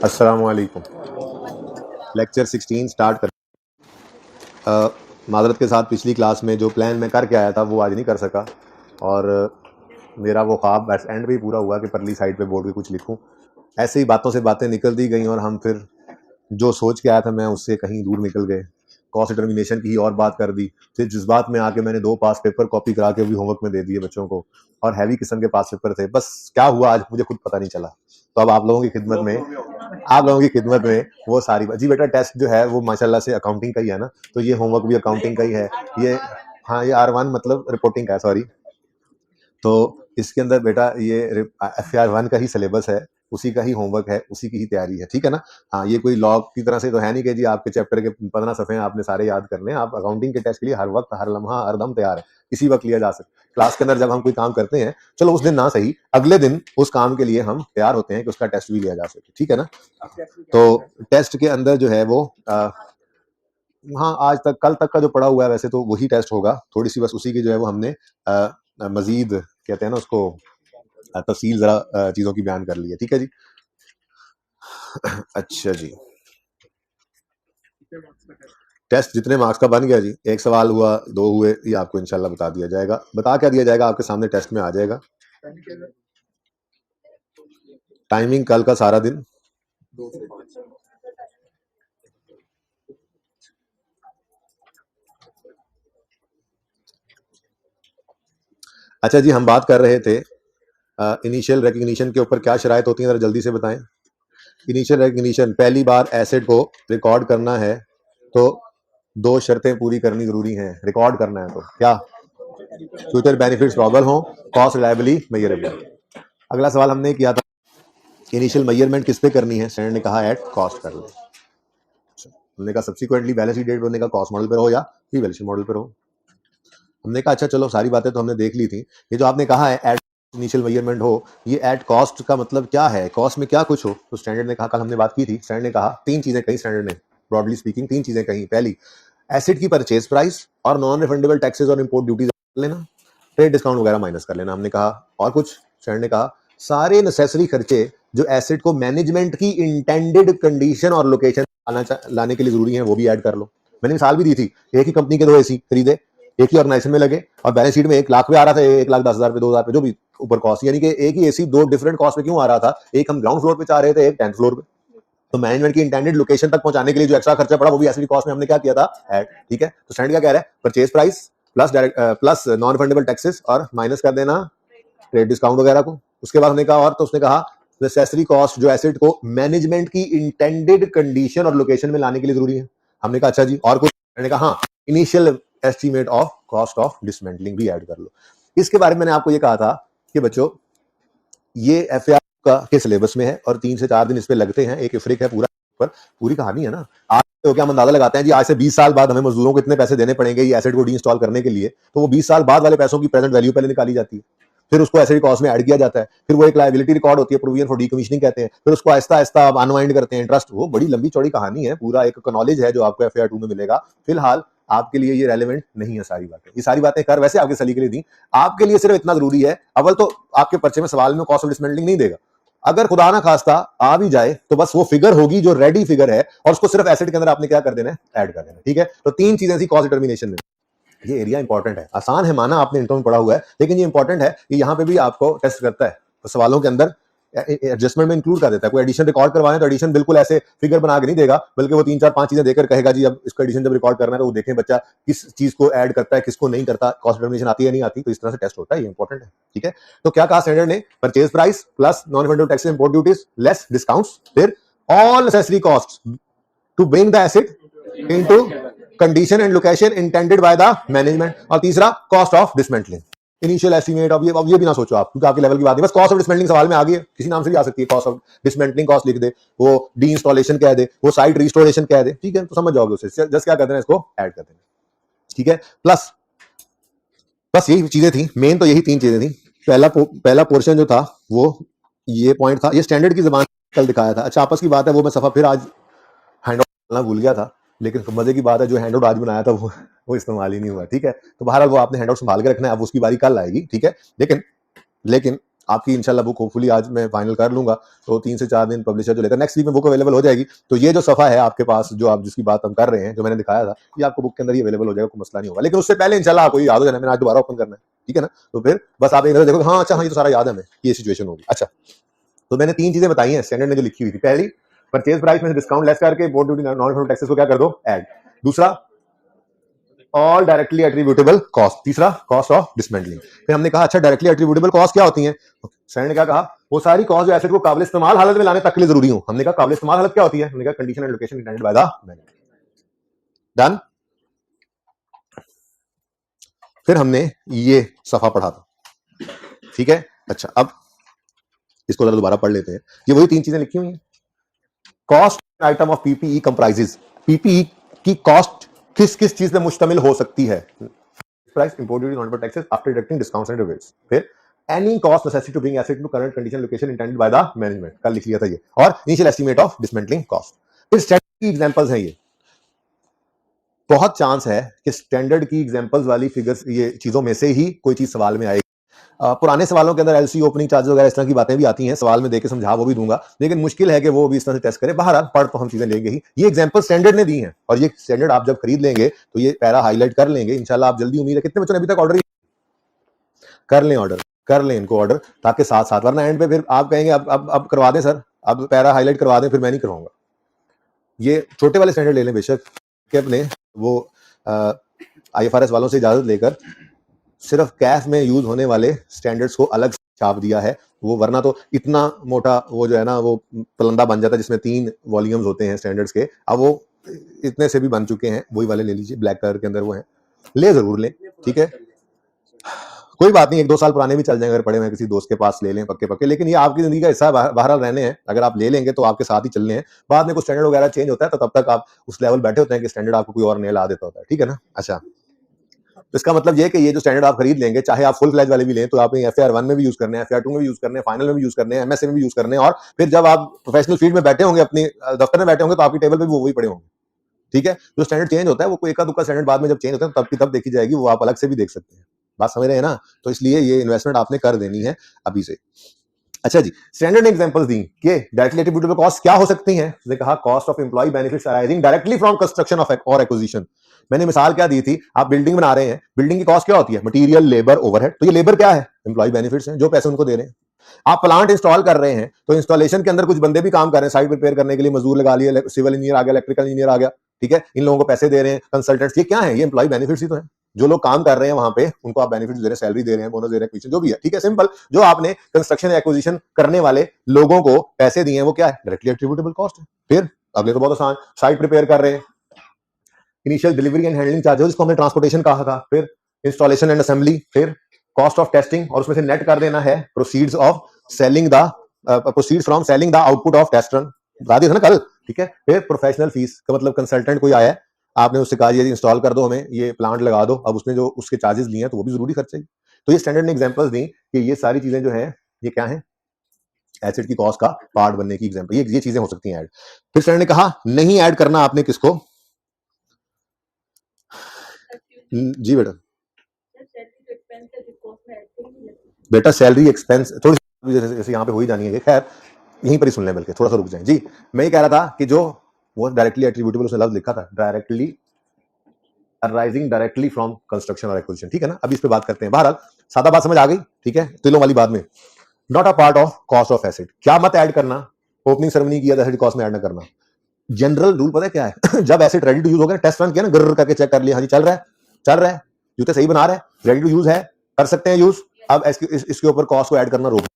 अस्सलाम वालेकुम। Lecture 16 start कर। माज़रत के साथ पिछली क्लास में जो प्लान मैं करके आया था वो आज नहीं कर सका, और मेरा वो ख्वाब बस एंड पे ही पूरा हुआ कि परली साइड पे बोर्ड पे कुछ लिखूं। ऐसे ही बातों से बातें निकल दी गई और हम फिर जो सोच के आया था मैं उससे कहीं दूर निकल गए। कॉस्ट डिटर्मिनेशन की ही और बात कर दी। फिर जज्बात में आके मैंने 2 पास पेपर कॉपी करा के भी होमवर्क में दे दिए बच्चों को, और हैवी किस्म के पास पेपर थे। बस क्या हुआ आज मुझे खुद पता नहीं चला। तो अब आप लोगों की खिदमत में वो सारी जी बेटा, टेस्ट जो है वो माशाल्लाह से अकाउंटिंग का ही है ना, तो ये होमवर्क भी अकाउंटिंग का ही है। ये हाँ, ये R1 मतलब रिपोर्टिंग का है, सॉरी। तो इसके अंदर बेटा ये FR1 का ही सिलेबस है, उसी का ही होमवर्क है, उसी की ही तैयारी है, ठीक है ना। हाँ, ये कोई लॉ की तरह से तो है नहीं कि जी आपके चैप्टर के 15 सफ़े आपने सारे याद करने हैं। आप अकाउंटिंग के टेस्ट के लिए हर वक्त, हर लम्हा, हर दम तैयार है, किसी वक्त लिया जा सकता है। क्लास के अंदर जब हम कोई काम करते हैं, चलो उस दिन ना सही, अगले दिन उस काम के लिए हम तैयार होते हैं कि उसका टेस्ट भी लिया जा सके, ठीक है ना। तो टेस्ट के अंदर जो है वो हाँ, आज तक कल तक का जो पड़ा हुआ है वैसे तो वही टेस्ट होगा। थोड़ी सी बस उसी की जो है वो हमने मजीद कहते हैं ना उसको, तफसील जरा चीजों की बयान कर ली है, ठीक है जी। अच्छा जी, टेस्ट जितने मार्क्स का बन गया जी, 1 सवाल हुआ, 2 हुए, ये आपको इंशाल्लाह बता दिया जाएगा। बता क्या दिया जाएगा आपके सामने टेस्ट में आ जाएगा। टाइमिंग कल का सारा दिन, अच्छा जी, हम बात कर रहे थे इनिशियल रिकग्निशन के ऊपर। क्या शराइत होती है, जरा जल्दी से बताएं। इनिशियल रिकग्निशन, पहली बार एसेट को रिकॉर्ड करना है तो 2 शर्तें पूरी करनी जरूरी हैं। रिकॉर्ड करना है तो क्या, फ्यूचर बेनिफिट्स प्रॉबल हो, कॉस्ट रिलायबली मेजरेबल। अगला सवाल हमने किया था, इनिशियल मेजरमेंट किस पे करनी है। स्टैंडर्ड ने कहा एट कॉस्ट कर लो। हमने कहा सब्सिक्वेंटली बैलेंस शीट डेट बनने का कॉस्ट मॉडल पे हो या प्री बैलेंस शीट मॉडल पे हो। हमने कहा अच्छा चलो सारी बातें तो हमने देख ली थी। ये जो आपने कहा है एट इनिशियल मेजरमेंट हो, ये एट कॉस्ट का मतलब क्या है, कॉस्ट में क्या कुछ हो। तो स्टैंडर्ड ने कहा, कल हमने बात की थी, स्टैंडर्ड ने कहा 3 चीजें कही। स्टैंडर्ड ने ब्रॉडली स्पीकिंग 3 चीजें कही। पहली, एसेट की परचेज प्राइस और नॉन रिफंडेबल टैक्सेस और इंपोर्ट ड्यूटीज लेना, ट्रेड डिस्काउंट वगैरह माइनस कर लेना। हमने कहा और कुछ, स्टैंडर्ड ने कहा सारे नेसेसरी खर्चे जो एसेट को मैनेजमेंट की इंटेंडेड कंडीशन और लोकेशन लाने के लिए जरूरी है वो भी ऐड कर लो। मैंने मिसाल भी दी थी, एक ही कंपनी के 2 एसी खरीदे, एक ही ऑर्गेनाइजेशन में लगे, और बैलेंस शीट में 1 लाख पे आ रहा था, 1,10,000 पे, 2,000 पे, जो भी ऊपर कॉस्ट, यानी कि एक ही एसी 2 डिफरेंट कॉस्ट पे क्यों आ रहा था। एक हम ग्राउंड फ्लोर पे चाह रहे थे, एक 10th फ्लोर पे। तो मैनेजमेंट की इंटेंडेड लोकेशन तक पहुंचाने के लिए जो एक्स्ट्रा खर्चा पड़ा वो भी एसिड कॉस्ट में हमने क्या किया था, ऐड, ठीक है। तो स्टैंडर्ड क्या कह रहा है, purchase price plus direct plus non refundable taxes और माइनस कर देना ट्रेड डिस्काउंट वगैरह को। उसके बाद हमने कहा, और तो उसने कहा नेसेसरी कॉस्ट जो एसेट को मैनेजमेंट की इंटेंडेड कंडीशन और लोकेशन में लाने के लिए जरूरी है। हमने कहा अच्छा जी, और कुछ। मैंने कहा हाँ, initial estimate of cost of dismantling भी ऐड कर लो। इसके बारे में मैंने आपको ये कहा था कि बच्चों ये एफएआर का के सिलेबस में है और 3 से 4 दिन इस पे लगते हैं। एक इफ्रिक है पूरा, पर पूरी कहानी है ना। आज तो क्या हम अंदाजा लगाते हैं जी, आज से 20 साल बाद हमें मजदूरों को इतने पैसे देने पड़ेंगे ये एसेट को डी इंस्टॉल करने के लिए, तो वो 20 साल बाद वाले पैसों की प्रेजेंट वैल्यू पहले निकाली जाती है, फिर उसको एसेट कॉस्ट में ऐड किया जाता है, फिर वो एक लायबिलिटी रिकॉर्ड होती है, प्रोविजन फॉर डीकमीशनिंग कहते हैं, फिर उसको आहिस्ता आहिस्ता अनवाइंड करते हैं इंटरेस्ट। वो बड़ी लंबी चौड़ी कहानी है, पूरा एक नॉलेज है जो आपको एफएआर 2 में मिलेगा। फिलहाल आपके लिए ये रेलेवेंट नहीं है सारी बातें। ये सारी बातें कर वैसे आपके सलीके के लिए दी, आपके लिए सिर्फ इतना जरूरी है, अव्वल तो आपके पर्चे में सवाल में कॉस्ट ऑफ डिसमेंटलिंग नहीं देगा। अगर खुदा ना खास्ता आ भी जाए तो बस वो फिगर होगी जो रेडी फिगर है, और उसको सिर्फ एसेट के अंदर आपने क्या कर देना है, ऐड कर देना, ठीक है। तो 3 चीजें थी कॉस्ट डिटर्मिनेशन में। ये एरिया इंपॉर्टेंट है, आसान है माना, आपने इंटर में पढ़ा हुआ है, लेकिन ये इंपॉर्टेंट है कि यहाँ पे भी आपको टेस्ट करता है, तो सवालों के अंदर एडजस्टमेंट में इंक्लूड कर देता है। कोई एडिशन रिकॉर्ड करवाए तो एडिशन बिल्कुल ऐसे फिगर बना के नहीं देगा, बल्कि वो 3 4 5 चीजें देकर कहेगा जी अब इसको एडिशन जब रिकॉर्ड करना है तो वो देखें बच्चा किस चीज को ऐड करता है, किसको नहीं करता, कॉस्ट डिटर्मिनेशन आती है नहीं आती। तो इस तरह से टेस्ट होता है, ये इंपॉर्टेंट है, ठीक है। तो क्या कहा स्टैंडर्ड ने, purchase price plus non refundable taxes import duties less discounts, फिर all necessary cost to bring the asset into condition and location intended by the management, और तीसरा cost of dismantling. Initial estimate, अब ये भी ना सोचो आप, क्योंकि आपके लेवल की बात है, बस कॉस्ट ऑफ डिसमेंटलिंग सवाल में आ गई है, किसी नाम से भी आ सकती है, कॉस्ट ऑफ डिसमेंटलिंग कॉस्ट लिख दे, वो डी इंस्टॉलेशन कह दे, वो साइट रिस्टोरेशन कह दे, ठीक है, तो समझ जाओगे उसे। जस्ट क्या कर देना, इसको ऐड कर देना, ठीक है। प्लस बस यही चीजें थी मेन, तो यही 3 चीजें थी। पहला पोर्शन जो था वो ये पॉइंट था, ये स्टैंडर्ड की जबान कल दिखाया था। अच्छा आपस की बात है, वो मैं सफा फिर आज हैंड आउट भूल गया था, लेकिन मजे की बात है जो हैंड आउट आज बनाया था वो इस्तेमाल ही नहीं हुआ, ठीक है। तो बहरहाल वो आपने हैंड आउट संभाल के रखना है, अब उसकी बारी कल आएगी, ठीक है। लेकिन आपकी इंशाल्लाह बुक होपफुली आज मैं फाइनल कर लूंगा, तो 3 से 4 दिन पब्लिशर जो लेकर नेक्स्ट वीक में बुक अवेलेबल हो जाएगी। तो ये जो सफ़ा है आपके पास, जो आप जिसकी बात हम कर रहे हैं, जो मैंने दिखाया था, ये आपको बुक के अंदर ही अवेलेबल हो जाएगा, कोई मसला नहीं होगा। लेकिन उससे पहले इंशाल्लाह आपको याद हो जाना, मैंने आज दोबारा ओपन करना है, ठीक है ना। तो फिर बस आप एक नजर देखो, हाँ अच्छा हाँ ये तो सारा याद है हमें, ये सिचुएशन होगी। अच्छा, तो मैंने 3 चीजें बताई हैं स्टैंडर्ड ने जो लिखी हुई थी। पहली, परचेज प्राइस में से डिस्काउंट लेस करके import duty non refundable taxes को क्या कर दो, ऐड। दूसरा, ऑल डायरेक्टली एट्रीब्यूटेबल कॉस्ट। तीसरा, कॉस्ट ऑफ डिसमेंटलिंग। फिर हमने कहा अच्छा डायरेक्टली एट्रीब्यूटेबल कॉस्ट क्या होती है, सर ने क्या कहा, वो सारी कॉस्ट जो एसेट को काबिल इस्तेमाल हालत में लाने तक के लिए जरूरी हो। हमने कहा काबिल इस्तेमाल हालत क्या होती है, हमने कहा condition and location intended by the manager. Done. फिर हमने ये सफा पढ़ा था, ठीक है। अच्छा, अब इसको जरा दोबारा पढ़ लेते हैं। ये वही 3 चीजें लिखी हुई हैं। Cost item of PPE comprises, PPE की कॉस्ट किस किस चीज पे मुश्तमिल हो सकती है। Price, import duty, non refundable taxes after deducting discounts and rebates. फिर any cost necessity to bring asset to current condition location intended by the management, कल लिख लिया था ये। और initial estimate of dismantling cost. फिर स्टैंडर्ड की examples हैं ये। बहुत चांस है कि स्टैंडर्ड की एग्जांपल्स वाली फिगर्स, ये चीजों में से ही कोई चीज सवाल में आएगी। पुराने सवालों के अंदर एलसी, ओपनिंग चार्जेस वगैरह इस तरह की बातें भी आती हैं, सवाल में देके समझा वो भी दूंगा, लेकिन मुश्किल है कि वो भी इस तरह से टेस्ट करे। बहरहाल पढ़ तो हम चीजें लेंगे ही। ये एग्जांपल स्टैंडर्ड ने दी हैं, और ये स्टैंडर्ड आप जब खरीद लेंगे तो ये पैरा हाईलाइट कर लेंगे इंशाल्लाह। आप जल्दी, उम्मीद है कितने बच्चों ने अभी तक ऑर्डर कर लें, ऑर्डर कर लें इनको ऑर्डर, ताकि साथ साथ, वरना एंड पे फिर आप कहेंगे अब करवा दें सर, अब पैरा हाईलाइट करवा दें, फिर मैं नहीं करवाऊंगा। ये छोटे वाले स्टैंडर्ड ले लें बेशक, कि अपने वो IFRS वालों से इजाजत लेकर सिर्फ कैफ में यूज होने वाले स्टैंडर्ड्स को अलग छाप दिया है वो, वरना तो इतना मोटा वो जो है ना, वो पलंदा बन जाता है जिसमें 3 वॉल्यूम्स होते हैं स्टैंडर्ड्स के। अब वो इतने से भी बन चुके हैं, वही वाले ले लीजिए, ब्लैक कलर के अंदर वो है, ले जरूर लें, ठीक है। कोई बात नहीं, 1-2 साल पुराने भी चल जाएंगे, अगर पड़े हुए किसी दोस्त के पास ले लें पक्के पक्के, लेकिन ये आपकी जिंदगी का हिस्सा, बहरहाल रहने हैं। अगर आप ले लेंगे तो आपके साथ ही चलने हैं। बाद में कुछ स्टैंडर्ड वगैरह चेंज होता है, तो तब तक आप उस लेवल बैठे होते हैं कि स्टैंडर्ड आपको कोई और नया ला देता होता है, ठीक है ना। अच्छा, तो इसका मतलब ये कि ये जो स्टैंडर्ड आप खरीद लेंगे, चाहे आप फुल फ्लैज वाले भी लें, तो आप FAR 1 में भी यूज करने हैं, FAR 2 में भी यूज करने हैं, फाइनल में भी यूज करने हैं, MSA में भी यूज करने हैं, और फिर जब आप प्रोफेशनल फील्ड में बैठे होंगे, अपनी दफ्तर में बैठे होंगे, तो आपकी टेबल पे भी वो वही पड़े होंगे, ठीक है। जो स्टैंडर्ड चेंज होता है, वो कोई एका दुक्का स्टैंडर्ड बाद में जब चेंज होता है, तब की तब देखी जाएगी, वो आप अलग से भी देख सकते हैं। बात समझ रहे हैं ना। तो इसलिए ये इन्वेस्टमेंट आपने कर देनी है अभी से। अच्छा जी, स्टैंडर्ड ने एग्जांपल्स दी कि डायरेक्टली एट्रीब्यूटेबल कॉस्ट क्या हो सकती हैं। उसने कहा cost of employ benefits arising directly from construction of or acquisition. मैंने मिसाल क्या दी थी, आप बिल्डिंग बना रहे हैं, बिल्डिंग की कॉस्ट क्या होती है, मटेरियल, लेबर, ओवरहेड। तो ये लेबर क्या है, एम्प्लॉय बेनिफिट्स हैं, जो पैसे उनको दे रहे हैं। आप प्लांट इंस्टॉल कर रहे हैं, तो इंस्टॉलेशन के अंदर कुछ बंदे भी काम कर रहे हैं, साइट प्रिपेयर करने के लिए मजदूर लगा लिए, सिविल इंजीनियर आ गया, इलेक्ट्रिकल इंजीनियर आ गया, ठीक है। इन लोगों को पैसे दे रहे हैं कंसल्टेंट्स, ये क्या है, ये एम्प्लॉय बेनिफिट्स ही तो है। जो लोग काम कर रहे हैं वहां पे, उनको आप बेनिफिट दे रहे हैं, सैलरी दे रहे हैं, बोनस दे रहे हैं, जो भी है, ठीक है, सिंपल। जो आपने कंस्ट्रक्शन एक्विजिशन करने वाले लोगों को पैसे दिए हैं, वो क्या है, डायरेक्टली एट्रीब्यूटेबल कॉस्ट है। फिर अगले तो बहुत आसान, साइट प्रिपेयर कर रहे हैं, initial delivery and handling charges, जिसको हमने ट्रांसपोर्टेशन कहा था। फिर इंस्टॉलेशन एंड असेंबली, फिर कॉस्ट ऑफ टेस्टिंग, और उसमें से नेट कर देना है proceeds of selling the proceeds from selling the output of test run, बता दिया था ना कल, ठीक है। फिर प्रोफेशनल फीस का मतलब कंसल्टेंट कोई आया है, आपने उससे कहा ये इंस्टॉल कर दो, हमें ये प्लांट लगा दो, अब उसने जो उसके चार्जेस लिए हैं, तो वो भी जरूरी खर्चे। तो ये स्टैंडर्ड ने एग्जांपल्स दी कि ये सारी चीजें जो है, ये क्या है, एसेट की कॉस्ट का पार्ट बनने की एग्जांपल, ये चीजें हो सकती हैं ऐड। फिर स्टैंडर्ड ने कहा नहीं ऐड करना आपने किसको, जी बेटा, बेटा सैलरी एक्सपेंस थोड़ी जैसे यहाँ पे हो ही जानी है, खैर यहीं पर ही सुन लें, बल्कि थोड़ा सा रुक जाएं। जी, मैं ये कह रहा था कि जो वो डायरेक्टली एट्रीब्यूटेबल, उसने लफ्ज लिखा था directly arising directly from construction और एक्विजिशन, ठीक है ना। अभी इस पे बात करते हैं। बहरहाल सादा बात समझ आ गई, ठीक है, तिलों वाली बात में। Not a part of cost of asset, क्या मत ऐड करना, ओपनिंग सेरेमनी किया एसेट कॉस्ट में ऐड ना करना। जनरल रूल पता है क्या है जब एसेट रेडी टू यूज हो गया, टेस्ट रन किया ना, गर्र करके चेक कर लिया, हाँ जी चल रहा है, चल रहा है, जूते सही बना रहे हैं, रेडी टू यूज है, कर सकते हैं यूज, अब इसके ऊपर कॉस्ट को ऐड करना रोक,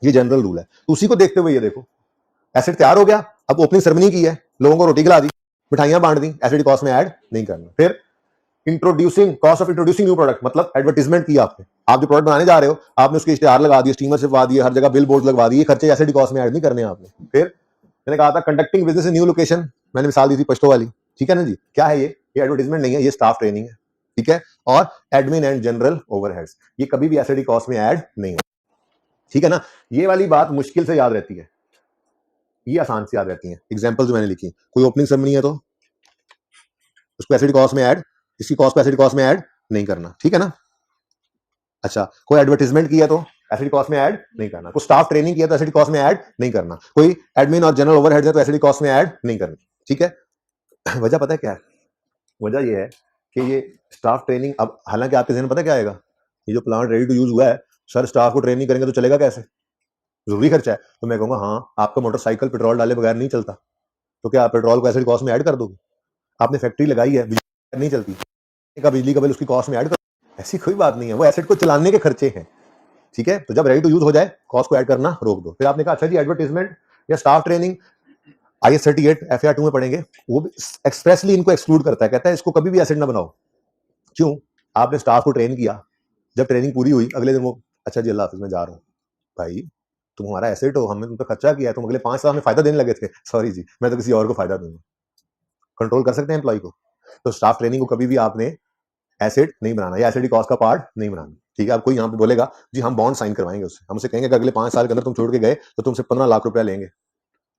ये जनरल रूल है। तो उसी को देखते हुए ये देखो, एसेट तैयार हो गया, अब ओपनिंग सेरेमनी की है, लोगों को रोटी खिला दी, मिठाइयां बांट दी, एसेट कॉस्ट में ऐड नहीं करना। फिर introducing cost of introducing new product, मतलब एडवर्टाइजमेंट किया आपने, आप जो प्रोडक्ट बनाने जा रहे हो, आपने उसके इश्तेहार लगा दिए, स्टीमर लगवा दिए, हर जगह बिल बोर्ड लगवा दिए, खर्चे एसेट कॉस्ट में ऐड नहीं करने आपने। फिर मैंने कहा था conducting business in new location, मैंने मिसाल दी थी पश्तो वाली, ठीक है ना जी। क्या है ये एडवर्टाइजमेंट नहीं है, ये स्टाफ ट्रेनिंग है, ठीक है। और एडमिन एंड जनरल ओवरहेड्स, ये कभी भी एसेट कॉस्ट में ऐड नहीं हो, ठीक है ना। ये वाली बात मुश्किल से याद रहती है, ये आसान से याद रहती है। एग्जांपल जो मैंने लिखी, कोई ओपनिंग सेरेमनी है तो उसको एसेट कॉस्ट में ऐड, इसकी कॉस्ट को एसेट कॉस्ट में ऐड नहीं करना, ठीक है ना। अच्छा, कोई एडवर्टाइजमेंट किया तो एसिड कॉस्ट में ऐड नहीं करना। कोई स्टाफ ट्रेनिंग किया तो एसिड कॉस्ट में ऐड नहीं करना। कोई एडमिन और जनरल ओवरहेड्स है तो एसिड कॉस्ट में ऐड नहीं करनी। ठीक है। वजह पता है क्या है? वजह ये है कि ये स्टाफ ट्रेनिंग, अब हालांकि आपके जहन में पता क्या आएगा, ये जो प्लांट रेडी टू यूज हुआ है, सर स्टाफ को ट्रेनिंग करेंगे तो चलेगा कैसे, जरूरी खर्चा है। तो मैं कहूंगा हाँ, आपका मोटरसाइकिल पेट्रोल डाले बगैर नहीं चलता, तो क्या आप पेट्रोल को एसिड कॉस्ट में ऐड कर दोगे? आपने फैक्ट्री लगाई है, बिजली नहीं चलती, का बिजली का बिल उसकी कॉस्ट में ऐड कर, ऐसी कोई बात नहीं है, वो एसिड को चलाने के खर्चे हैं। ठीक है, तो जब रेडी टू यूज हो जाए कॉस्ट को ऐड करना रोक दो। फिर आपने कहा अच्छा जी एडवर्टाइजमेंट या स्टाफ ट्रेनिंग IS 38 FAR 2 में पढ़ेंगे, वो भी एक्सप्रेसली इनको एक्सक्लूड करता है, कहता है इसको कभी भी एसिड ना बनाओ। क्यों? आपने स्टाफ को ट्रेन किया, जब ट्रेनिंग पूरी हुई अगले दिन वो अच्छा जी अल्लाह हाफिज में जा रहा हूँ, भाई तुम हमारा एसेट हो, हमने तुम पे खर्चा किया, तुम अगले 5 साल में फायदा देने लगे थे, सॉरी जी मैं तो किसी और को फायदा दूंगा। कंट्रोल कर सकते हैं एम्प्लॉय को। तो स्टाफ ट्रेनिंग को कभी भी आपने एसेट नहीं बनाना या एसेट कॉस्ट का पार्ट नहीं बनाना। ठीक है, अब कोई यहाँ पे बोलेगा जी हम बॉन्ड साइन करवाएंगे उससे, हम उसे कहेंगे कि अगले 5 साल के अंदर तुम छोड़ के गए तो तुमसे 15 लाख रुपया लेंगे,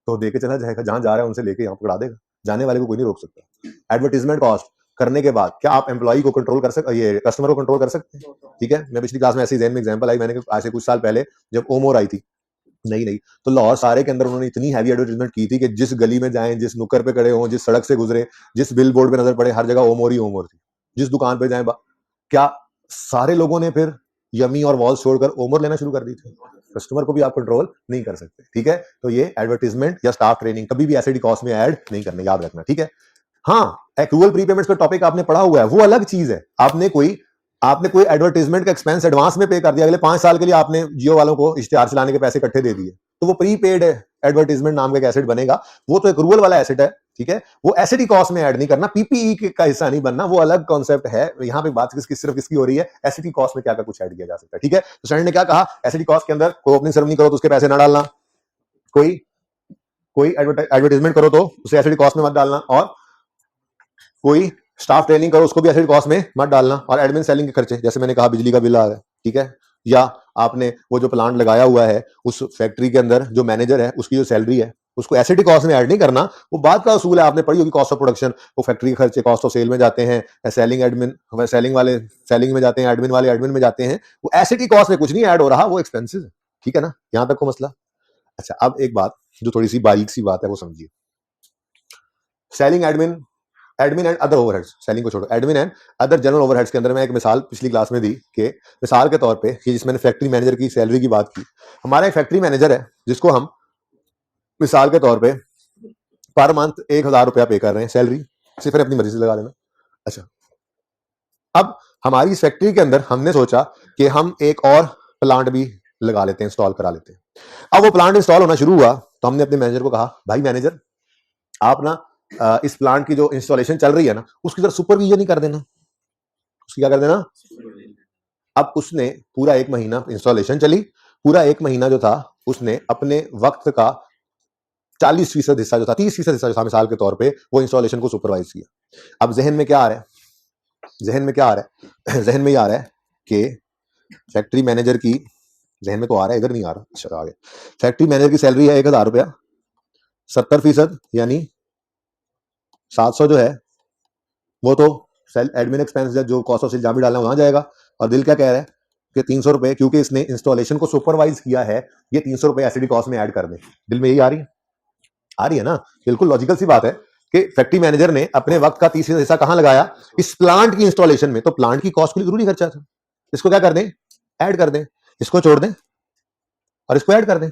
तो देके चला जाएगा, जहां जा रहा है उनसे लेके यहाँ पकड़ा देगा, जाने वाले को कोई नहीं रोक सकता। एडवर्टीजमेंट कॉस्ट करने के बाद क्या आप एम्प्लॉय को कंट्रोल कर सकते, ये कस्टमर को कंट्रोल कर सकते हैं? ठीक है, मैं पिछली क्लास में ऐसे ही एग्जांपल आई, मैंने आज से कुछ साल पहले जब ओमोर आई थी नहीं तो लाहौर सारे के अंदर उन्होंने इतनी हैवी एडवर्टाइजमेंट की थी कि जिस गली में जाएं, जिस नुक्कर पे खड़े हों, जिस सड़क से गुजरे, जिस बिल बोर्ड पे नजर पड़े, हर जगह ओमोर ही ओमोर थी। जिस दुकान पे जाएं, क्या सारे लोगों ने फिर यमी और वॉल्स छोड़कर ओमोर लेना शुरू कर दी थी? कस्टमर को भी आप कंट्रोल नहीं कर सकते। ठीक है, तो ये एडवर्टाइजमेंट या स्टाफ ट्रेनिंग कभी भी एसिड कॉस्ट में ऐड नहीं करने, याद रखना। ठीक है, हाँ एक्रूअल प्रीपेमेंट्स का टॉपिक आपने पढ़ा हुआ है, वो अलग चीज है। आपने कोई एडवर्टाइजमेंट का एक्सपेंस एडवांस में पे कर दिया, अगले 5 साल के लिए आपने जियो वालों को इश्तिहार चलाने के पैसे इकट्ठे दे दिए, तो वो प्रीपेड एडवर्टाइजमेंट नाम का एक एसेट बनेगा, वो तो एक्रूअल वाला एसेट है। ठीक है, वो एसिड कॉस्ट में ऐड नहीं करना, पीपीई का हिस्सा नहीं बनना, वो अलग कॉन्सेप्ट है। यहाँ पे बात सिर्फ किसकी हो रही है, एसिड कॉस्ट में क्या क्या कुछ ऐड किया जा सकता है। ठीक है, तो स्टैंडर्ड ने क्या कहा, एसिड कॉस्ट के अंदर कोई ओपनिंग सेरेमनी करो तो उसके पैसे ना डालना, कोई एडवर्टाइजमेंट करो तो उसे एसिड कॉस्ट में मत डालना, और कोई स्टाफ ट्रेनिंग करो उसको भी एसिड कॉस्ट में मत डालना, और एडमिन सेलिंग के खर्चे, जैसे मैंने कहा बिजली का बिल आ रहा है, ठीक है, या आपने वो जो प्लांट लगाया हुआ है उस फैक्ट्री के अंदर जो मैनेजर है उसकी जो सैलरी है उसको एसिड कॉस्ट में ऐड नहीं करना, वो बात का असूल है, आपने पढ़ी होगी कॉस्ट ऑफ प्रोडक्शन, वो फैक्ट्री के खर्चे कॉस्ट ऑफ सेल में जाते हैं, सेलिंग एडमिन सेलिंग वाले सेलिंग में जाते हैं, एडमिन वाले एडमिन में जाते हैं, वो एसिड कॉस्ट में कुछ नहीं ऐड हो रहा, वो एक्सपेंसिव है। ठीक है ना, यहां तक को मसला। अच्छा, अब एक बात जो थोड़ी सी बारीक सी बात है वो समझिए, selling admin and other overheads, selling को छोड़ो, admin and other general overheads के अंदर मैं एक मिसाल पिछली क्लास में दी कि मिसाल के तौर पे कि जिस मैंने फैक्ट्री मैनेजर की सैलरी की बात की, हमारा एक फैक्ट्री मैनेजर है जिसको हम मिसाल के तौर पे पर मंथ 1000 रुपया पे कर रहे हैं सैलरी, सिर्फ अपनी मर्जी से लगा लेना। अच्छा, अब हमारी इस फैक्ट्री के अंदर हमने सोचा कि हम एक और प्लांट भी लगा लेते हैं, इंस्टॉल करा लेते हैं। अब वो प्लांट इंस्टॉल होना शुरू हुआ तो हमने अपने मैनेजर को कहा, भाई मैनेजर आप ना इस प्लांट की जो इंस्टॉलेशन चल रही है ना उसकी तरफ सुपरविजन ही कर देना, उसकी क्या कर देना। अब उसने पूरा 1 महीना इंस्टॉलेशन चली, पूरा 1 महीना जो था उसने अपने वक्त का 40% हिस्सा जो था, 30% हिस्सा जो था मिसाल के तौर पे, वो इंस्टॉलेशन को सुपरवाइज किया। अब जहन में क्या आ रहा है, जहन में ये आ रहा है कि फैक्ट्री मैनेजर की, जहन में तो आ रहा है, इधर नहीं आ रहा, अच्छा आ गया। फैक्ट्री मैनेजर की सैलरी है 1000 रुपया, 70% यानी 700 जो है वो तो एडमिन एक्सपेंस जो कॉस्ट ऑफ सेल जहां भी डालना वहां जाएगा, और दिल क्या कह रहा है कि 300 रुपए, क्योंकि इसने इंस्टॉलेशन को सुपरवाइज किया है, ये 300 रुपए एसिड कॉस्ट में ऐड कर दे। दिल में यही आ रही है ना, बिल्कुल लॉजिकल सी बात है कि फैक्ट्री मैनेजर ने अपने वक्त का 30% हिस्सा कहां लगाया, इस प्लांट की इंस्टॉलेशन में, तो प्लांट की कॉस्ट के लिए जरूरी खर्चा था, इसको क्या कर दें, ऐड कर दें, इसको छोड़ दें और इसको ऐड कर दें।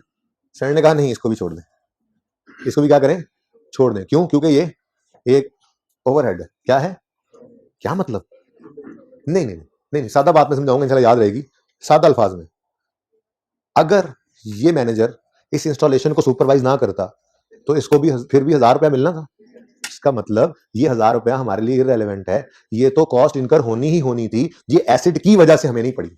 सर ने कहा नहीं, इसको भी छोड़ दें, इसको भी क्या करें, छोड़ दें। क्यों? क्योंकि ये एक ओवरहेड है। क्या है, क्या मतलब, नहीं, सादा बात में समझाऊंगा, इंशाल्लाह याद रहेगी, सादा अल्फाज में। अगर ये मैनेजर इस इंस्टॉलेशन को सुपरवाइज ना करता तो इसको भी फिर भी 1000 रुपया मिलना था। इसका मतलब ये 1000 रुपया हमारे लिए इररेलेवेंट है, ये तो कॉस्ट इनकर होनी ही होनी थी, ये एसिड की वजह से हमें नहीं पड़ी।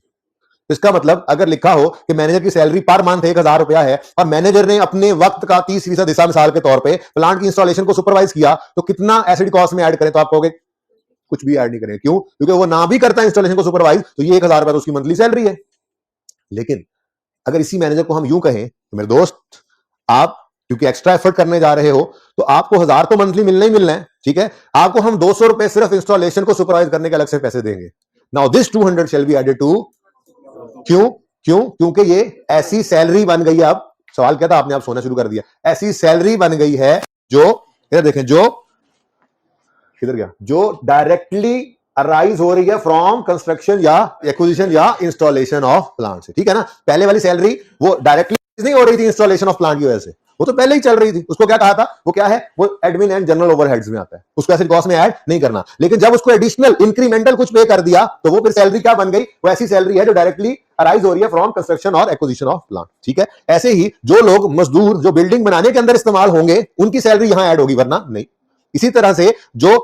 इसका मतलब अगर लिखा हो कि मैनेजर की सैलरी पर मंथ 1000 रुपया है और मैनेजर ने अपने वक्त का 30% हिस्सा मिसाल के तौर पे प्लांट की इंस्टॉलेशन को सुपरवाइज किया, तो कितना एसिड कॉस्ट में ऐड करें, तो आप कहोगे कुछ भी ऐड नहीं करें। क्यों? क्योंकि वो ना भी करता इंस्टॉलेशन को सुपरवाइज तो ये 1000 रुपया तो उसकी मंथली सैलरी है। लेकिन अगर इसी मैनेजर को हम यूं कहें तो मेरे दोस्त, आप क्योंकि एक्स्ट्रा एफर्ट करने जा रहे हो तो आपको 1000 तो मंथली मिलना ही मिलना है, ठीक है, आपको हम 200 रुपए सिर्फ इंस्टॉलेशन को सुपरवाइज करने के अलग से पैसे देंगे। Now this 200 shall be added to, क्यों? क्यों? क्योंकि ये ऐसी सैलरी बन गई है। अब सवाल क्या था, आपने आप सोना शुरू कर दिया। ऐसी सैलरी बन गई है जो, इधर देखें, जो किधर गया, जो डायरेक्टली अराइज हो रही है फ्रॉम कंस्ट्रक्शन या एक्विजिशन या इंस्टॉलेशन ऑफ प्लांट से। ठीक है ना? पहले वाली सैलरी वो डायरेक्टली नहीं हो रही थी इंस्टॉलेशन ऑफ प्लांट की वजह से, वो तो पहले ही चल रही थी। उसको क्या कहा था, वो क्या है, वो एडमिन एंड जनरल ओवरहेड्स में आता है, उसको एसिड कॉस्ट में ऐड नहीं करना। लेकिन जब उसको एडिशनल इंक्रीमेंटल कुछ पे कर दिया तो वो फिर सैलरी क्या बन गई, वो ऐसी सैलरी है जो डायरेक्टली अराइज हो रही है फ्रॉम कंस्ट्रक्शन और एक्विजिशन ऑफ प्लांट। ठीक है? ऐसे ही जो लोग मजदूर जो बिल्डिंग बनाने के अंदर इस्तेमाल होंगे उनकी सैलरी यहां ऐड होगी, वरना नहीं। इसी तरह से जो